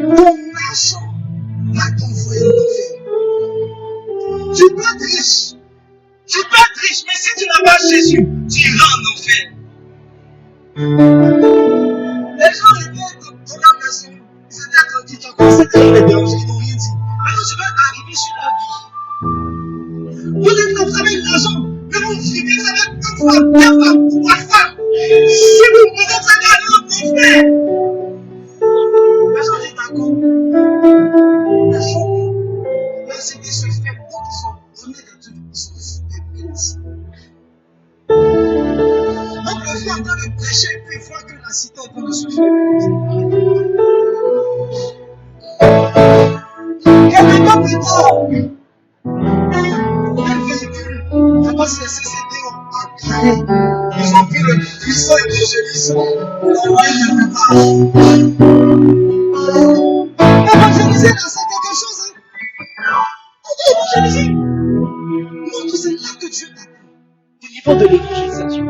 ton argent va t'envoyer en enfer. Tu peux être riche. Tu peux être riche, mais si tu n'as pas Jésus, tu iras en enfer. Les gens étaient dans la maison. Ils étaient tranquilles. Tu as commencé à les déranger. Ils n'ont rien dit. Maintenant, tu vas arriver sur la vie. Vous êtes là, vous avez l'argent. Mais vous vivez, vous avez 2 femmes, 2 femmes, 3 femmes. Si vous pouvez, vous allez aller en enfer. Les gens disent d'accord. Les gens, là, c'est des se fait. Donc, ils sont donnés des trucs. Ils sont des menaces. Donc, le frère est en train de prêcher et puis il voit que la cité est en train de se faire. Quelque temps plus tard, un véhicule, je ne sais pas si les CCD ont créé. Ils ont pris le puissant évangéliste pour l'envoyer quelque part. Évangéliser là, c'est quelque chose. Évangéliser. Montre, c'est là que Dieu t'a dit. Au niveau de l'évangélisation.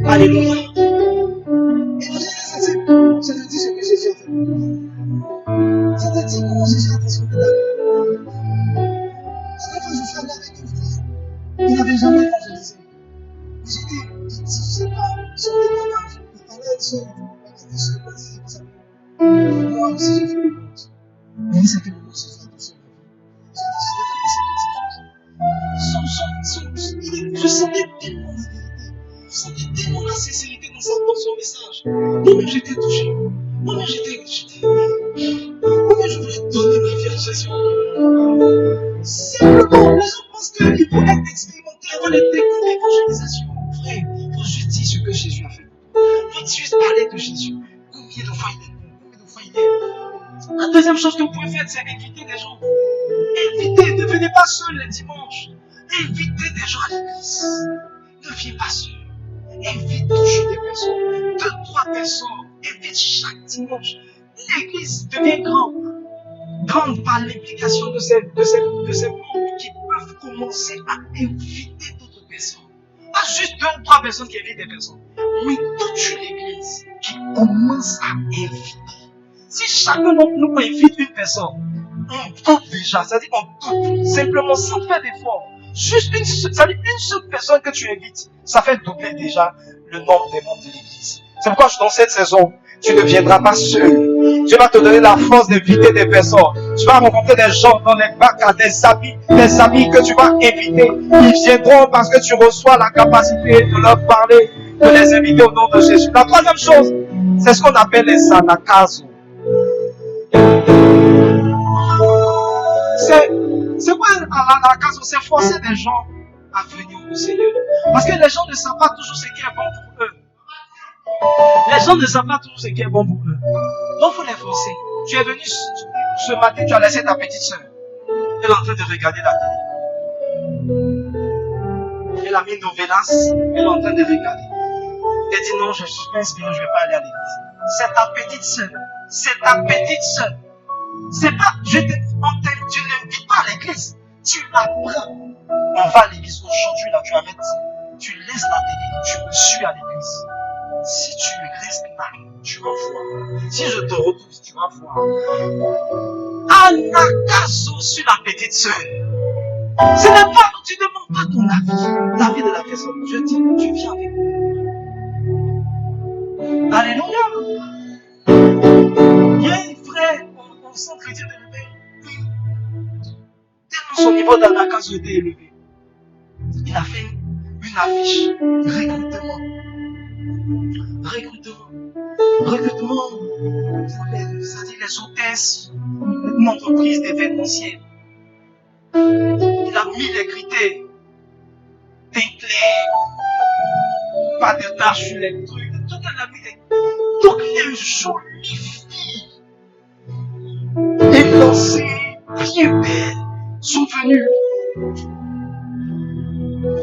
Alléluia. Évangéliser, c'est te dire ce que Jésus a fait. C'est te dire comment Jésus a transformé ta vie. Cette fois, je suis allé avec une frère. Il n'avait jamais évangélisé. J'étais édifié par son témoignage. Il parlait de son moi aussi, j'ai fait le monde. Mais il s'est fait le monde, j'ai fait attention. J'ai décidé de laisser toutes ces choses. Je sentais tellement la vérité. Je sentais tellement la sincérité dans son message. Moi-même, j'étais touché. Moi-même, moi-même, je voulais donner ma vie à Jésus. Simplement, les gens pensent qu'il faut être expérimenté avant les techniques d'évangélisation. Frère, il faut juste dire ce que Jésus a fait. Il faut juste parler de Jésus. Combien de fois il est bon, combien de fois il est. La deuxième chose que vous pouvez faire, c'est inviter des gens. Invitez, ne venez pas seul les dimanches. Invitez des gens à l'église. Ne viens pas seul. Invite toujours des personnes. 2, 3 personnes. Invite chaque dimanche. L'église devient grande. grande par l'implication de ces membres qui peuvent commencer à inviter d'autres personnes. Pas juste 2 ou 3 personnes qui invitent des personnes, mais toute une église qui commence à inviter. Si chacun d'entre nous invite une personne, on double déjà, c'est-à-dire qu'on double, simplement sans faire d'effort. Juste une seule personne que tu invites, ça fait doubler déjà le nombre des membres de l'église. C'est pourquoi dans cette saison, tu ne viendras pas seul. Dieu va te donner la force d'inviter des personnes. Tu vas rencontrer des gens dans les bacs, des amis que tu vas inviter. Ils viendront parce que tu reçois la capacité de leur parler, de les inviter au nom de Jésus. La troisième chose, c'est ce qu'on appelle les anakazo. C'est quoi l'anakazo? C'est forcer des gens à venir au Seigneur. Parce que les gens ne savent pas toujours ce qui est bon pour eux. Les gens ne savent pas toujours ce qui est bon pour eux. Donc, il faut les forcer. Tu es venu ce matin, tu as laissé ta petite soeur. Elle est en train de regarder la télé. Elle a mis Novelas. Elle est en train de regarder. Elle dit non, je ne suis pas inspiré, je ne vais pas aller à l'église. C'est ta petite soeur. C'est ta petite soeur. C'est pas, tu ne l'invites pas à l'église. Tu la prends. On va à l'église aujourd'hui, là, tu arrêtes. Tu laisses la télé, tu me suis à l'église. Si tu restes là, tu vas voir. Si je te retrouve, tu vas voir. Anakazo sur la petite soeur. Ce n'est pas, tu ne demandes pas ton avis, l'avis de la personne. Je dis, tu viens avec moi. Alléluia. Il y a un frère au centre chrétien de l'éveil. Tellement son niveau d'Anakazo était élevé. Il a fait une affiche, recrutement, c'est-à-dire les hôtesses, une entreprise d'événementiel. Il a mis les critères, teint clair, pas de taches sur les trucs, tout elle a mis. Donc il est une jolie fille. Et lancées, bien belles, sont venues.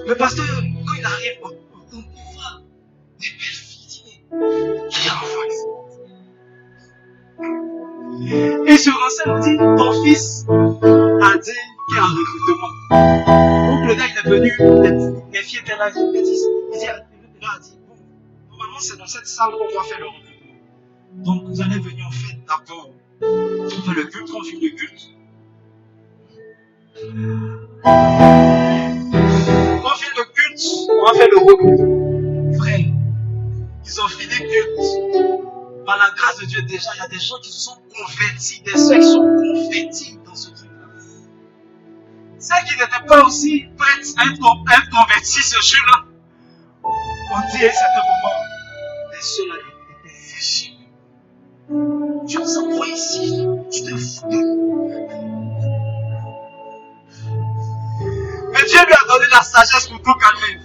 Le pasteur, quand il arrive, on voit des belles filles qui envoient. Et ce renseigne, on dit, ton fils a dit qu'il y a un recrutement. Donc le gars, il est venu, les filles étaient là, il dit, bon, normalement c'est dans cette salle qu'on va faire le recrutement. Donc vous allez venir en fait d'abord. On fait le culte, on finit le culte. On fait le culte, on va faire le recrutement. Frère, ils ont fini le culte. Par la grâce de Dieu, déjà, il y a des gens qui se sont convertis, des soeurs qui sont convertis dans ce truc-là. Celles qui n'étaient pas aussi prêtes à être converties ce jour-là, on dit à un certain moment, les soeurs-là étaient fâchées. Tu nous envoies ici, tu te fous de nous. Mais Dieu lui a donné la sagesse pour tout calmer.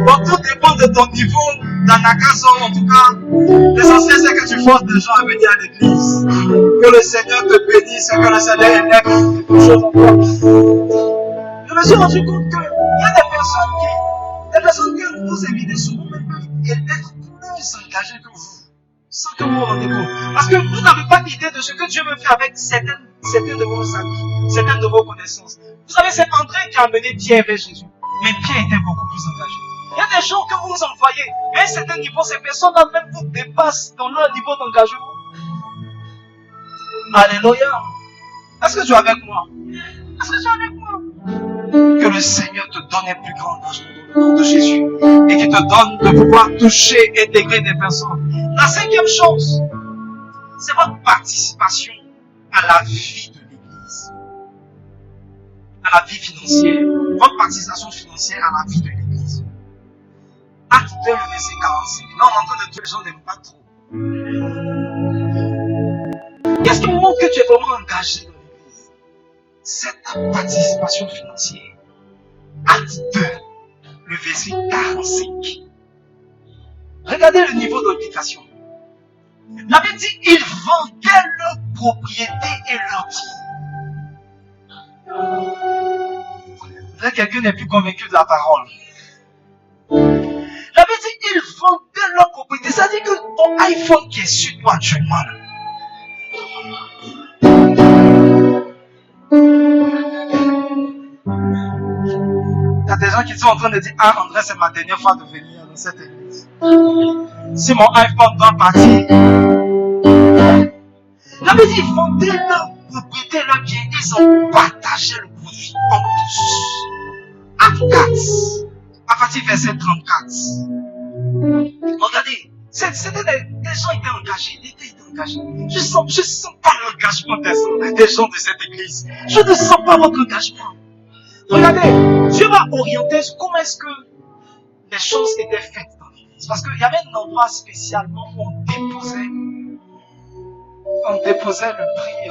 Donc tout dépend de ton niveau d'anakazo. En tout cas, l'essentiel c'est que tu forces des gens à venir à l'église. Que le Seigneur te bénisse, que le Seigneur élève quelque chose en toi. Je me suis rendu compte qu'il y a des personnes que vous invitez souvent même peuvent être plus engagées que vous. Sans que vous vous rendez compte. Parce que vous n'avez pas idée de ce que Dieu veut faire avec certaines de vos amis, certaines de vos connaissances. Vous savez, c'est André qui a amené Pierre vers Jésus. Mais Pierre était beaucoup plus engagé. Il y a des gens que vous envoyez, à un certain niveau, ces personnes-là même vous dépassent dans leur niveau d'engagement. Alléluia. Est-ce que tu es avec moi? Est-ce que tu es avec moi? Que le Seigneur te donne un plus grand engagement dans le nom de Jésus. Et qu'il te donne de pouvoir toucher, intégrer des personnes. La cinquième chose, c'est votre participation à la vie de l'Église. À la vie financière. Votre participation financière à la vie de l'Église. Acte 2, le verset 45. Là, on est en train de dire que les gens n'aiment pas trop. Qu'est-ce qui montre que tu es vraiment engagé dans l'Église? C'est ta participation financière. Acte 2, le verset 45. Regardez le niveau d'implication. La Bible dit, ils vendaient leurs propriétés et leurs biens. Là, quelqu'un n'est plus convaincu de la parole. La Bible dit, ils vendaient leurs propriétés. Ça dit que ton iPhone qui est sur toi actuellement, y a des gens qui sont en train de dire, ah, André, c'est ma dernière fois de venir dans cette église. Si mon iPhone doit partir, la Bible dit, vendez leur propriété, leur bien, ils ont partagé le profit en tous. Acte 4, à partir du verset 34. Regardez, c'était des gens qui étaient engagés, ils étaient engagés. Je sens pas l'engagement des gens de cette église. Je ne sens pas votre engagement. Regardez, Dieu va orienter comment est-ce que les choses étaient faites dans l'église. Parce qu'il y avait un endroit spécialement où on déposait le prix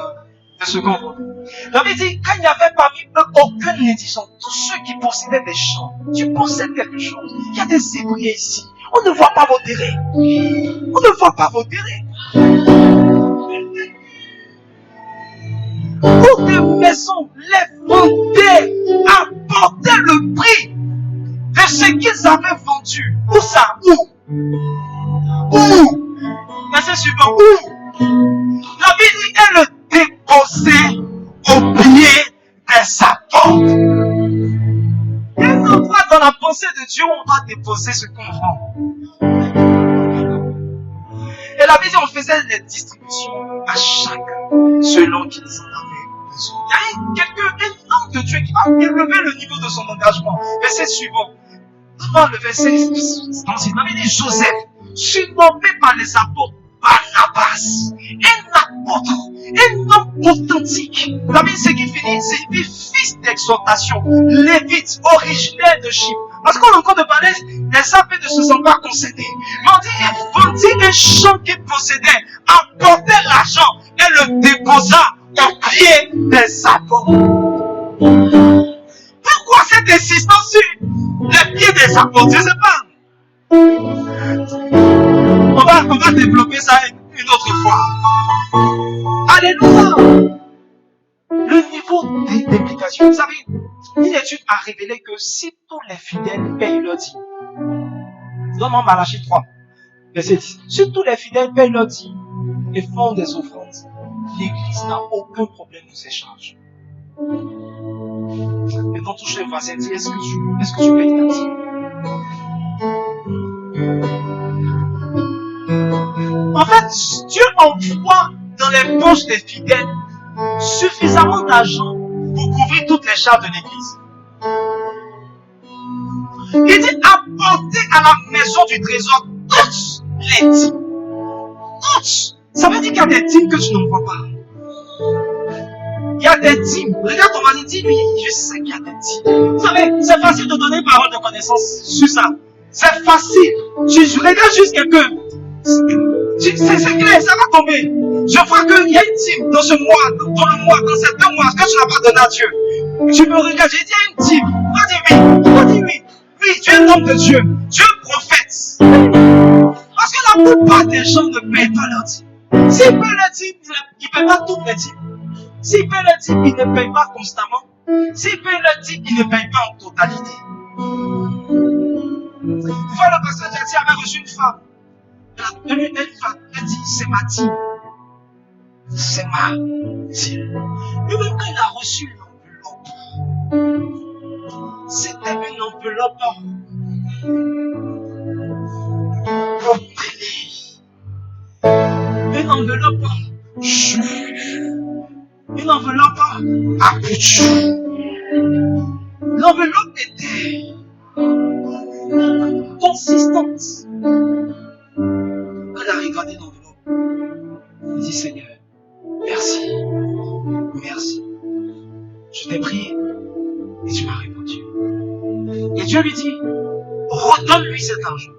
de ce qu'on vendait. La Bible dit, quand il n'y avait parmi eux aucun indigent, tous ceux qui possédaient des champs, tu possèdes quelque chose. Il y a des hébreux ici. On ne voit pas vos terrains. On ne voit pas vos terrains. Pour des maisons, les vendaient, apportaient le prix de ce qu'ils avaient vendu. Où ça? Où? Verset suivant. Où? La Bible dit, elle le déposait au pied de sa porte. Il y a un endroit dans la pensée de Dieu où on doit déposer ce qu'on vend. Et la Bible dit, on faisait les distributions à chacun selon qu'ils en avaient besoin. Il y a un homme de Dieu qui va élever le niveau de son engagement. Verset suivant. Dans le verset 6, la Bible dit, Joseph, surnommé par les apôtres Barnabas, un apôtre, un homme authentique. La Bible, ce qui finit, c'est dit fils d'exhortation, lévite, originaire de Chypre. Parce qu'on a encore de parler, les appels ne se sont pas concédés. Mais on dit, il vendit un champ qu'il possédait, apportait l'argent et le déposa au pied des apôtres. Pourquoi cette insistance sur les pieds des apôtres? Je ne sais pas. On va développer ça une autre fois. Alléluia. Le niveau d'implication. Vous savez, une étude a révélé que si tous les fidèles payent leur dîme, dans Malachie 3, verset 10, si tous les fidèles payent leur dîme et font des offrandes, l'église n'a aucun problème de ses charges. Maintenant, touche le voisin et dis, est-ce que tu payes ta dîme? En fait, Dieu envoie dans les poches des fidèles suffisamment d'argent pour couvrir toutes les charges de l'église. Il dit apporter à la maison du trésor toutes les dîmes. Toutes. Ça veut dire qu'il y a des dîmes que tu n'envoies pas. Il y a des dîmes. Regarde ton voisin, dis lui, je sais qu'il y a des dîmes. Vous savez, c'est facile de donner parole de connaissance sur ça. C'est facile. Je regarde juste quelqu'un. C'est clair, ça va tomber. Je vois qu'il y a une dîme dans ce mois, dans ces 2 mois, que tu n'as pas donné à Dieu. Tu me regardes, j'ai dit il y a une dîme. On dit oui. Oui, tu es un homme de Dieu. Tu es un prophète. Parce que la plupart des gens ne payent pas leur dîme. S'ils payent leur dîme, ils ne payent pas toutes les dîmes. S'ils payent leur dîme, ils ne payent pas constamment. S'ils payent leur dîme, ils ne payent pas en totalité. Une fois, le pasteur Jati avait reçu une femme. Elle dit, c'est ma dîme. C'est ma dîme. Lui-même, quand il a reçu l'enveloppe, c'était une enveloppe embellée. Une enveloppe joufflue. Une enveloppe à bout. L'enveloppe était consistante. Elle a regardé l'enveloppe. Elle dit, Seigneur, merci. Je t'ai prié et tu m'as répondu. Et Dieu lui dit, redonne-lui cet argent.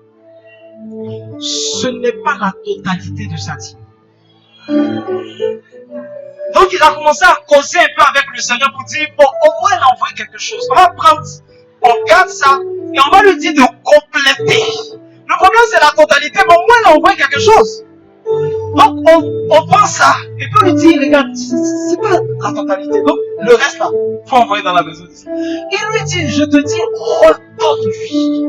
Ce n'est pas la totalité de sa dîme. Donc il a commencé à causer un peu avec le Seigneur pour dire, bon, au moins il envoie quelque chose. On va prendre, on garde ça et on va lui dire de compléter. Le problème c'est la totalité, mais au moins il envoie quelque chose. Donc on prend ça et puis on lui dit, regarde, c'est pas la totalité. Donc le reste là, il faut envoyer dans la maison. Il lui dit, je te dis, redonne-lui.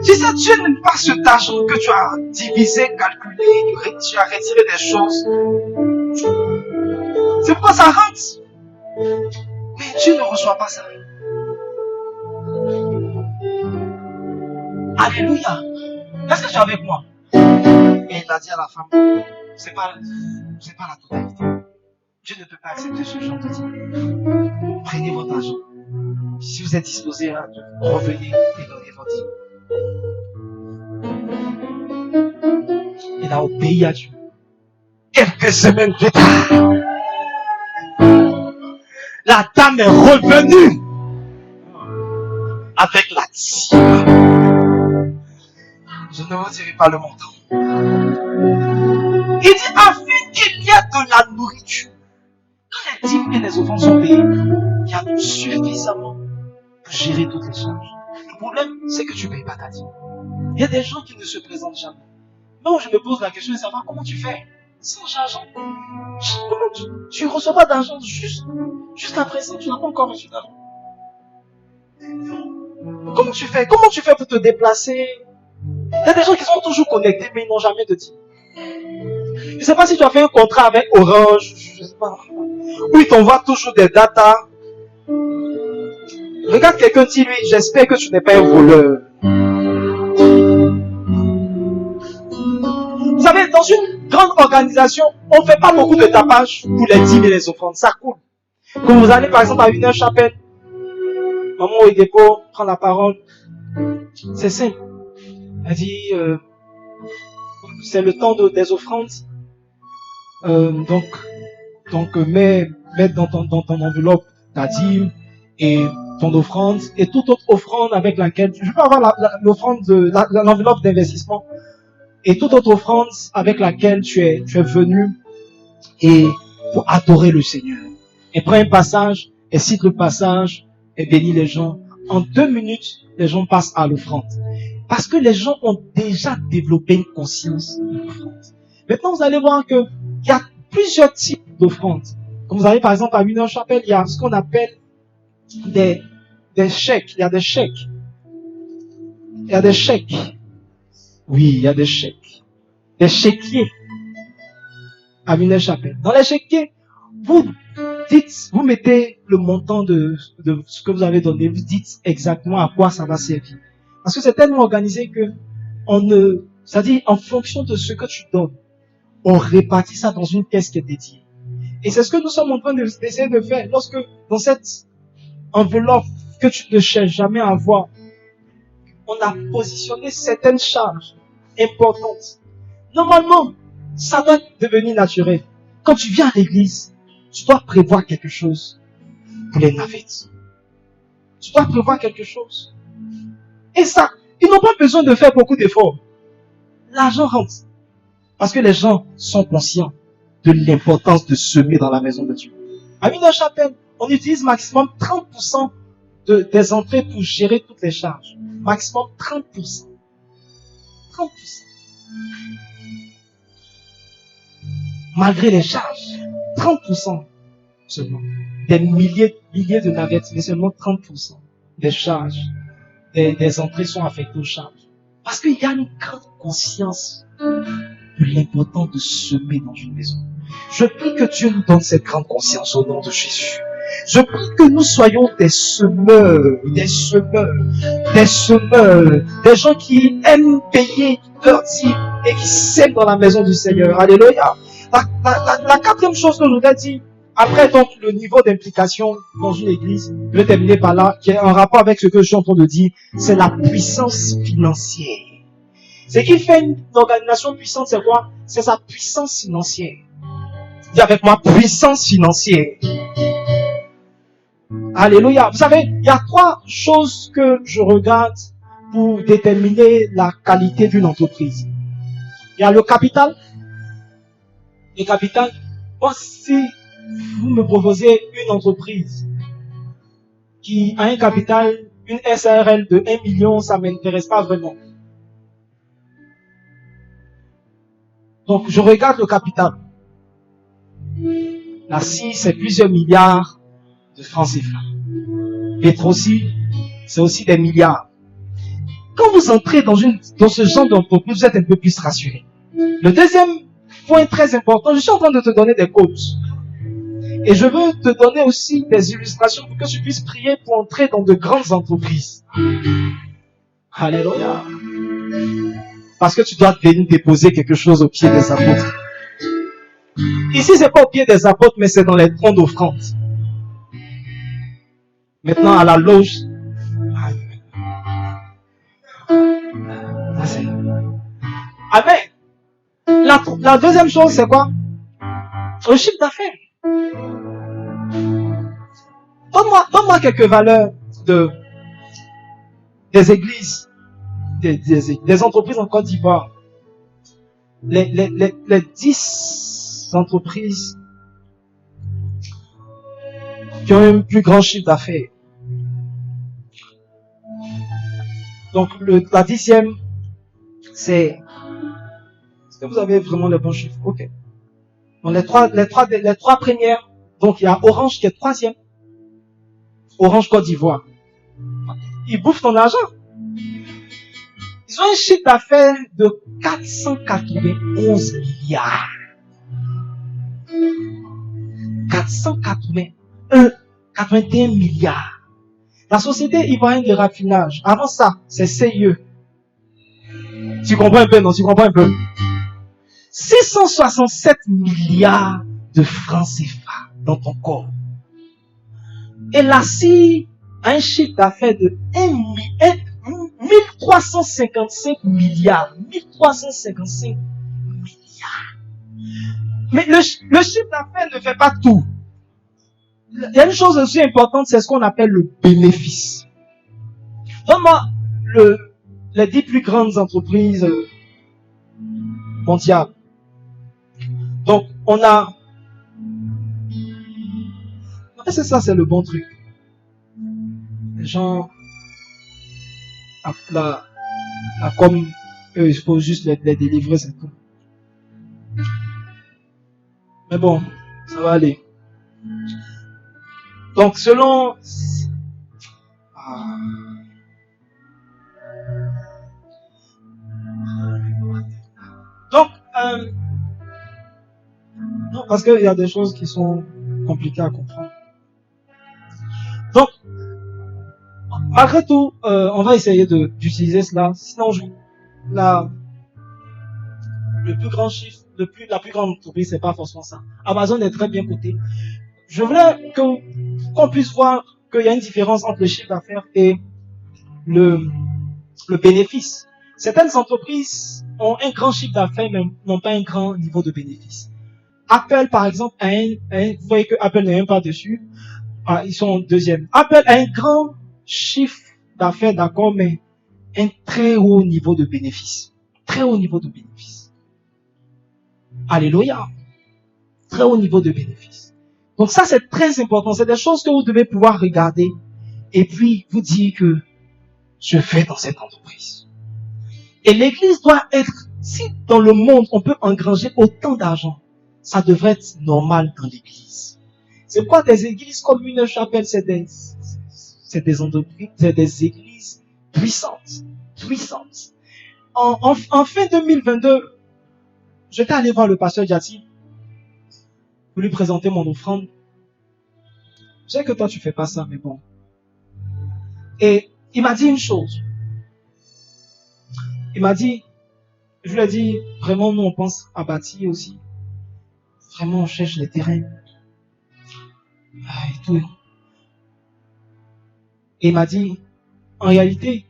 Si ça, Dieu n'aime pas cet argent que tu as divisé, calculé, tu as retiré des choses. C'est pourquoi ça rentre. Mais Dieu ne reçoit pas ça. Alléluia. Est-ce que tu es avec moi? Et il a dit à la femme, c'est pas la totalité. Dieu ne peut pas accepter ce genre de dîme. Prenez votre argent. Si vous êtes disposé à revenir et donner votre dîme. Il a obéi à Dieu. Quelques semaines plus tard, la dame est revenue avec la dîme. Je ne vous dirai pas le montant. Il dit, afin qu'il y ait de la nourriture. Quand les dîmes et les offrandes sont payées, il y a suffisamment pour gérer toutes les charges. Le problème, c'est que tu ne payes pas ta dîme. Il y a des gens qui ne se présentent jamais. Moi, je me pose la question de savoir comment tu fais sans argent. Comment tu ne reçois pas d'argent jusqu'à présent, tu n'as pas encore reçu d'argent. Comment tu fais? Comment tu fais pour te déplacer? Il y a des gens qui sont toujours connectés, mais ils n'ont jamais de dîme. Je ne sais pas si tu as fait un contrat avec Orange, je ne sais pas, où ils t'envoient toujours des datas. Regarde quelqu'un, dis-lui, j'espère que tu n'es pas un voleur. Vous savez, dans une grande organisation, on ne fait pas beaucoup de tapage pour les dîmes et les offrandes. Ça coule. Quand vous allez par exemple à une chapelle, Maman Oedepo prend la parole. C'est simple. Elle dit, c'est le temps des offrandes. Donc mets dans ton enveloppe ta dîme et ton offrande et toute autre offrande avec laquelle je peux avoir l'offrande l'enveloppe d'investissement et toute autre offrande avec laquelle tu es venu et pour adorer le Seigneur. Et prends un passage et cite le passage et bénis les gens. En 2 minutes, les gens passent à l'offrande. Parce que les gens ont déjà développé une conscience de l'offrande. Maintenant, vous allez voir que il y a plusieurs types d'offrandes. Comme vous allez par exemple à Wiener Chapel, il y a ce qu'on appelle des chèques. Il y a des chèques. Il y a des chèques. Oui, il y a des chèques. Des chéquiers à Wiener Chapel. Dans les chéquiers, vous mettez le montant de ce que vous avez donné, vous dites exactement à quoi ça va servir. Parce que c'est tellement organisé que c'est-à-dire en fonction de ce que tu donnes, on répartit ça dans une caisse qui est dédiée. Et c'est ce que nous sommes en train d'essayer de faire lorsque, dans cette enveloppe que tu ne cherches jamais à avoir, on a positionné certaines charges importantes. Normalement, ça doit devenir naturel. Quand tu viens à l'église, tu dois prévoir quelque chose pour les navettes. Tu dois prévoir quelque chose. Et ça, ils n'ont pas besoin de faire beaucoup d'efforts. L'argent rentre. Parce que les gens sont conscients de l'importance de semer dans la maison de Dieu. À Wiener Chapel, on utilise maximum 30% des entrées pour gérer toutes les charges. Maximum 30%. 30%. Malgré les charges, 30% seulement. Des milliers de navettes, mais seulement 30% des charges, des entrées sont affectées aux charges. Parce qu'il y a une grande conscience de l'importance de semer dans une maison. Je prie que Dieu nous donne cette grande conscience au nom de Jésus. Je prie que nous soyons des semeurs, des gens qui aiment payer leur dîme et qui sèment dans la maison du Seigneur. Alléluia. La quatrième chose que je voudrais dire, après donc le niveau d'implication dans une église, je vais terminer par là, qui est en rapport avec ce que je suis en train de dire, c'est la puissance financière. Ce qui fait une organisation puissante, c'est quoi? C'est sa puissance financière. Dis avec moi, puissance financière. Alléluia. Vous savez, il y a 3 choses que je regarde pour déterminer la qualité d'une entreprise. Il y a le capital. Le capital. Moi, si vous me proposez une entreprise qui a un capital, une SARL de 1 million, ça ne m'intéresse pas vraiment. Donc, je regarde le capital. La CIE, c'est plusieurs milliards de francs CFA. Petrosi, c'est aussi des milliards. Quand vous entrez dans ce genre d'entreprise, vous êtes un peu plus rassuré. Le deuxième point très important, je suis en train de te donner des codes. Et je veux te donner aussi des illustrations pour que tu puisses prier pour entrer dans de grandes entreprises. Alléluia. Parce que tu dois venir déposer quelque chose au pied des apôtres. Ici, c'est pas au pied des apôtres, mais c'est dans les troncs d'offrande. Maintenant, à la loge. Amen. La deuxième chose, c'est quoi? Le chiffre d'affaires. Donne-moi quelques valeurs des églises, des entreprises en Côte d'Ivoire. Les 10 entreprises qui ont un plus grand chiffre d'affaires. Donc, la 10e, c'est... Est-ce que vous avez vraiment les bons chiffres? Ok. Donc, les trois premières, donc il y a Orange qui est 3e. Orange Côte d'Ivoire. Ils bouffent ton argent. Ils ont un chiffre d'affaires de 491 milliards. 81 milliards. La société ivoirienne de raffinage, avant ça, c'est CIE. Tu comprends un peu, non? Tu comprends un peu? 667 milliards de francs CFA dans ton corps. Et la CIE a un chiffre d'affaires de 1355 milliards. 1355 milliards. Mais le chiffre d'affaires ne fait pas tout. Il y a une chose aussi importante, c'est ce qu'on appelle le bénéfice. Donne-moi les 10 plus grandes entreprises mondiales. Donc, on a... C'est ça, c'est le bon truc. Les gens... comme eux, il faut juste les délivrer, c'est tout. Mais bon, ça va aller. Donc, selon... Donc, non, parce qu'il y a des choses qui sont compliquées à comprendre. Donc, malgré tout, on va essayer d'utiliser cela. Sinon, le plus grand chiffre, la plus grande entreprise, c'est pas forcément ça. Amazon est très bien coté. Je voulais qu'on puisse voir qu'il y a une différence entre le chiffre d'affaires et le bénéfice. Certaines entreprises ont un grand chiffre d'affaires, mais n'ont pas un grand niveau de bénéfice. Apple, par exemple, vous voyez que Apple n'est même pas dessus. Ils sont en deuxième. Apple a un grand chiffre d'affaires, d'accord, mais un très haut niveau de bénéfice. Très haut niveau de bénéfice. Alléluia. Très haut niveau de bénéfice. Donc ça, c'est très important. C'est des choses que vous devez pouvoir regarder et puis vous dire que je vais dans cette entreprise. Et l'église doit être, si dans le monde on peut engranger autant d'argent, ça devrait être normal dans l'église. C'est pourquoi des églises comme une chapelle, c'est des entreprises, c'est des églises puissantes. Puissantes. En fin 2022, j'étais allé voir le pasteur Jati pour lui présenter mon offrande. Je sais que toi tu fais pas ça, mais bon. Et il m'a dit une chose. Il m'a dit, je lui ai dit, vraiment nous on pense à bâtir aussi. Vraiment on cherche les terrains. Et tout. Et il m'a dit, en réalité,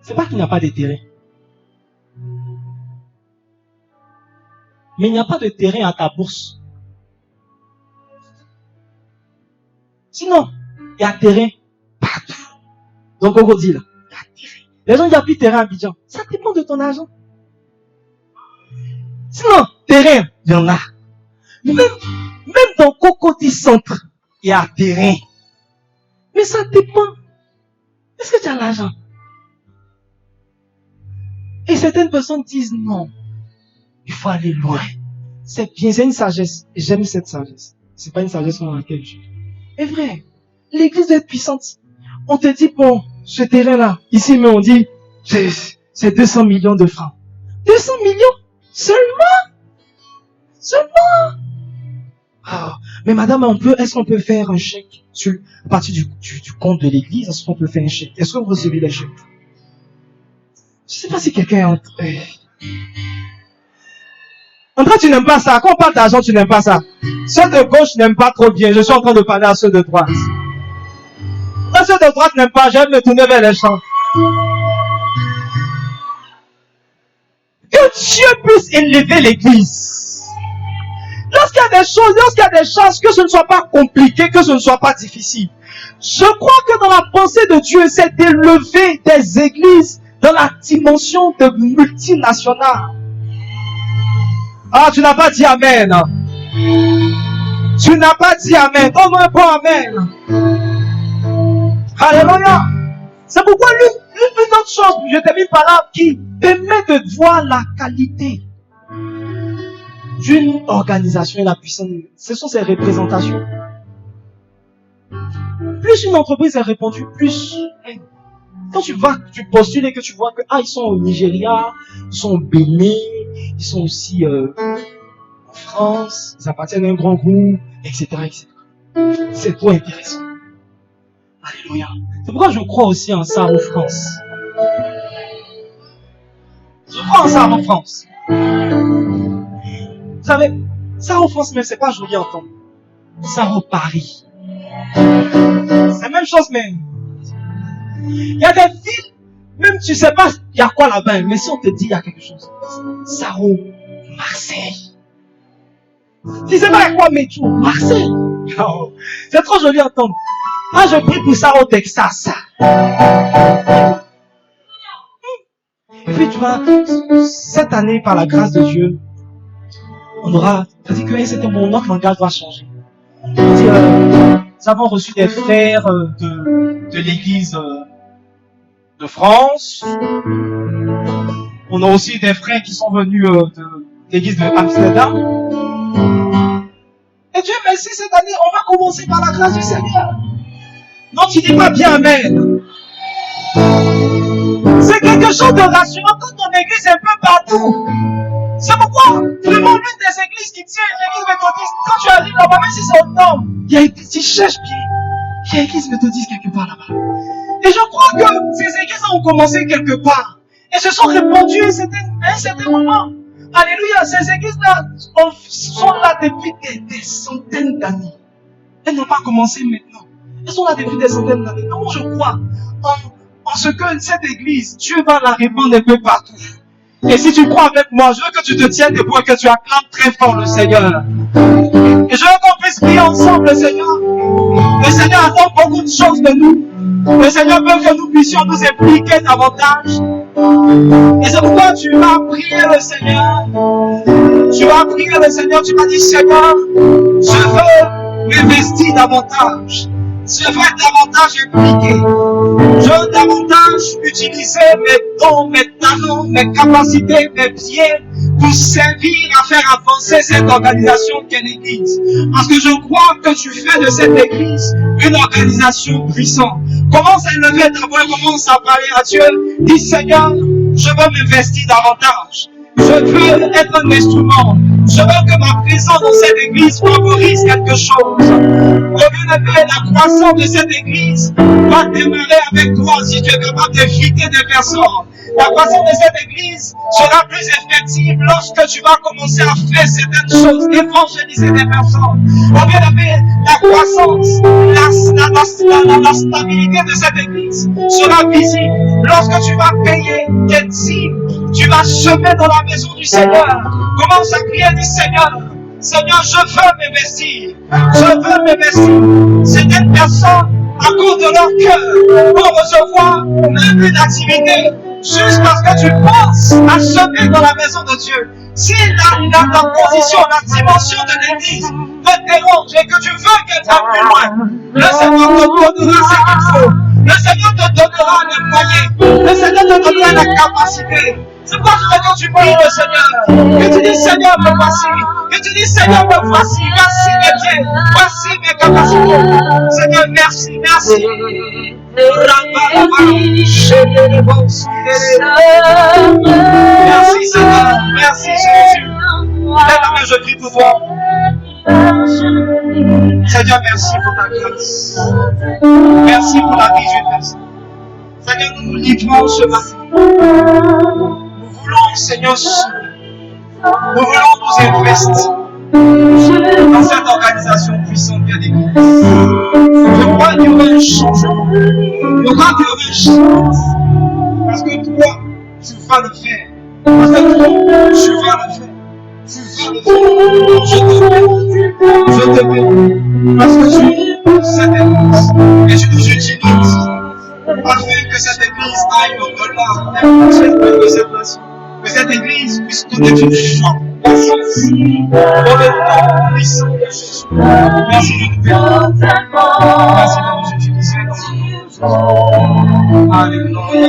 c'est pas qu'il n'y a pas de terrain. Mais il n'y a pas de terrain à ta bourse. Sinon, il y a terrain partout. Donc, on dit là, il y a terrain. Les gens, il n'y a plus de terrain à Abidjan. Ça dépend de ton argent. Sinon, terrain, il y en a. Même dans Cocody Centre, il y a terrain. Mais ça dépend. Est-ce que tu as l'argent? Et certaines personnes disent non. Il faut aller loin. C'est bien, c'est une sagesse. J'aime cette sagesse. C'est pas une sagesse dans laquelle je suis. C'est vrai. L'église doit être puissante. On te dit, bon, ce terrain-là, ici, mais on dit, c'est 200 millions de francs. 200 millions? Seulement? Mais madame, est-ce qu'on peut faire un chèque à partir du compte de l'église? Est-ce qu'on peut faire un chèque? Est-ce que vous recevez les chèques? Je sais pas si quelqu'un est entré. André, tu n'aimes pas ça. Quand on parle d'argent, tu n'aimes pas ça. Ceux de gauche n'aiment pas trop bien. Je suis en train de parler à ceux de droite. Quand ceux de droite n'aiment pas, j'aime me tourner vers les champs. Que Dieu puisse élever l'église. Lorsqu'il y a des choses, lorsqu'il y a des chances, que ce ne soit pas compliqué, que ce ne soit pas difficile. Je crois que dans la pensée de Dieu, c'est d'élever des églises dans la dimension de multinationales. Ah, tu n'as pas dit Amen. Tu n'as pas dit Amen. Donne-moi un bon Amen. Alléluia. C'est pourquoi une autre chose, je termine par là, qui permet de voir la qualité d'une organisation et la puissance, ce sont ses représentations. Plus une entreprise est répandue, plus quand tu postules et que tu vois que ils sont au Nigeria, ils sont au Bénin, ils sont aussi en France, ils appartiennent à un grand groupe, etc., etc. C'est trop intéressant. Alléluia. C'est pourquoi je crois aussi en ça en France. Je crois en ça en France. Vous savez, ça en France, mais c'est pas joli à entendre. Ça au Paris. C'est la même chose, mais il y a des villes, même tu sais pas il y a quoi là-bas, mais si on te dit il y a quelque chose, ça au Marseille. Tu sais pas il y a quoi, mais tu Marseille. Oh, c'est trop joli à entendre. Ah, je prie pour ça au Texas. Et puis tu vois, cette année, par la grâce de Dieu, on aura, c'est-à-dire que c'était notre langage doit changer. Nous avons reçu des frères de l'église de France. On a aussi des frères qui sont venus de l'église de Amsterdam. Et Dieu merci, cette année, on va commencer par la grâce du Seigneur. Non, tu dis pas bien Amen. C'est quelque chose de rassurant quand ton église est un peu partout. C'est pourquoi, vraiment, l'une des églises qui tient l'église méthodiste, quand tu arrives là-bas, même si c'est au nord, tu cherches bien, il y a l'église méthodiste quelque part là-bas. Et je crois que ces églises ont commencé quelque part. Et se sont répandues à un certain moment. Alléluia, ces églises-là sont là depuis des centaines d'années. Elles n'ont pas commencé maintenant. Elles sont là depuis des centaines d'années. Donc je crois en ce que cette église, Dieu va la répandre un peu partout. Et si tu crois avec moi, je veux que tu te tiennes debout et que tu acclames très fort le Seigneur. Et je veux qu'on puisse prier ensemble le Seigneur. Le Seigneur attend beaucoup de choses de nous. Le Seigneur veut que nous puissions nous impliquer davantage. Et c'est pourquoi tu vas prier le Seigneur. Tu vas prier le Seigneur. Tu vas dire Seigneur, je veux m'investir davantage. Je veux être davantage impliqué. Je veux davantage utiliser mes dons, mes talents, mes capacités, mes pieds pour servir à faire avancer cette organisation qu'est l'Église. Parce que je crois que tu fais de cette Église une organisation puissante. Commence à lever ta voix, commence à parler à Dieu. Dis Seigneur, je veux m'investir davantage. Je veux être un instrument. Je veux que ma présence dans cette église favorise quelque chose. La croissance de cette église va démarrer avec toi si tu es capable d'éviter des personnes. La croissance de cette église sera plus effective lorsque tu vas commencer à faire certaines choses, évangéliser des personnes. La croissance, la stabilité de cette église sera visible lorsque tu vas payer tes dîmes. Tu vas semer dans la maison du Seigneur. Commence à prier, dis Seigneur, Seigneur, je veux m'investir. Je veux m'investir. Certaines personnes, à cause de leur cœur, vont recevoir même une activité juste parce que tu penses à semer dans la maison de Dieu. Si la position, la dimension de l'église te dérange et que tu veux qu'elle aille plus loin, le Seigneur te donnera ce qu'il faut. Le Seigneur te donnera les moyens. Le Seigneur te donnera la capacité. C'est pourquoi je veux que tu pries le Seigneur. Que tu dis Seigneur, me voici. Que tu dis Seigneur, me voici. Voici mes pieds. Voici mes capacités. Seigneur, merci, merci. Merci Seigneur. Merci Jésus. Lève la main, je prie pour toi. Seigneur, merci pour ta grâce. Merci pour la vie d'une personne. Seigneur, nous nous livrons ce matin. Nous voulons, Seigneur, nous voulons nous investir dans cette organisation puissante qu'est l'Église. Je crois qu'il y aura un changement. Il y aura un changement. Parce que toi, tu vas le faire. Parce que toi, tu vas le faire. Tu vas le faire. Je te bénis. Parce que tu es cette église. Et tu nous utilises afin que cette église aille au-delà de cette nation. Que cette église puisse connaître une joie. Dans le nom puissant de Jésus. Merci de nous bénir. Merci de nous utiliser dans le nom de Jésus. Alléluia.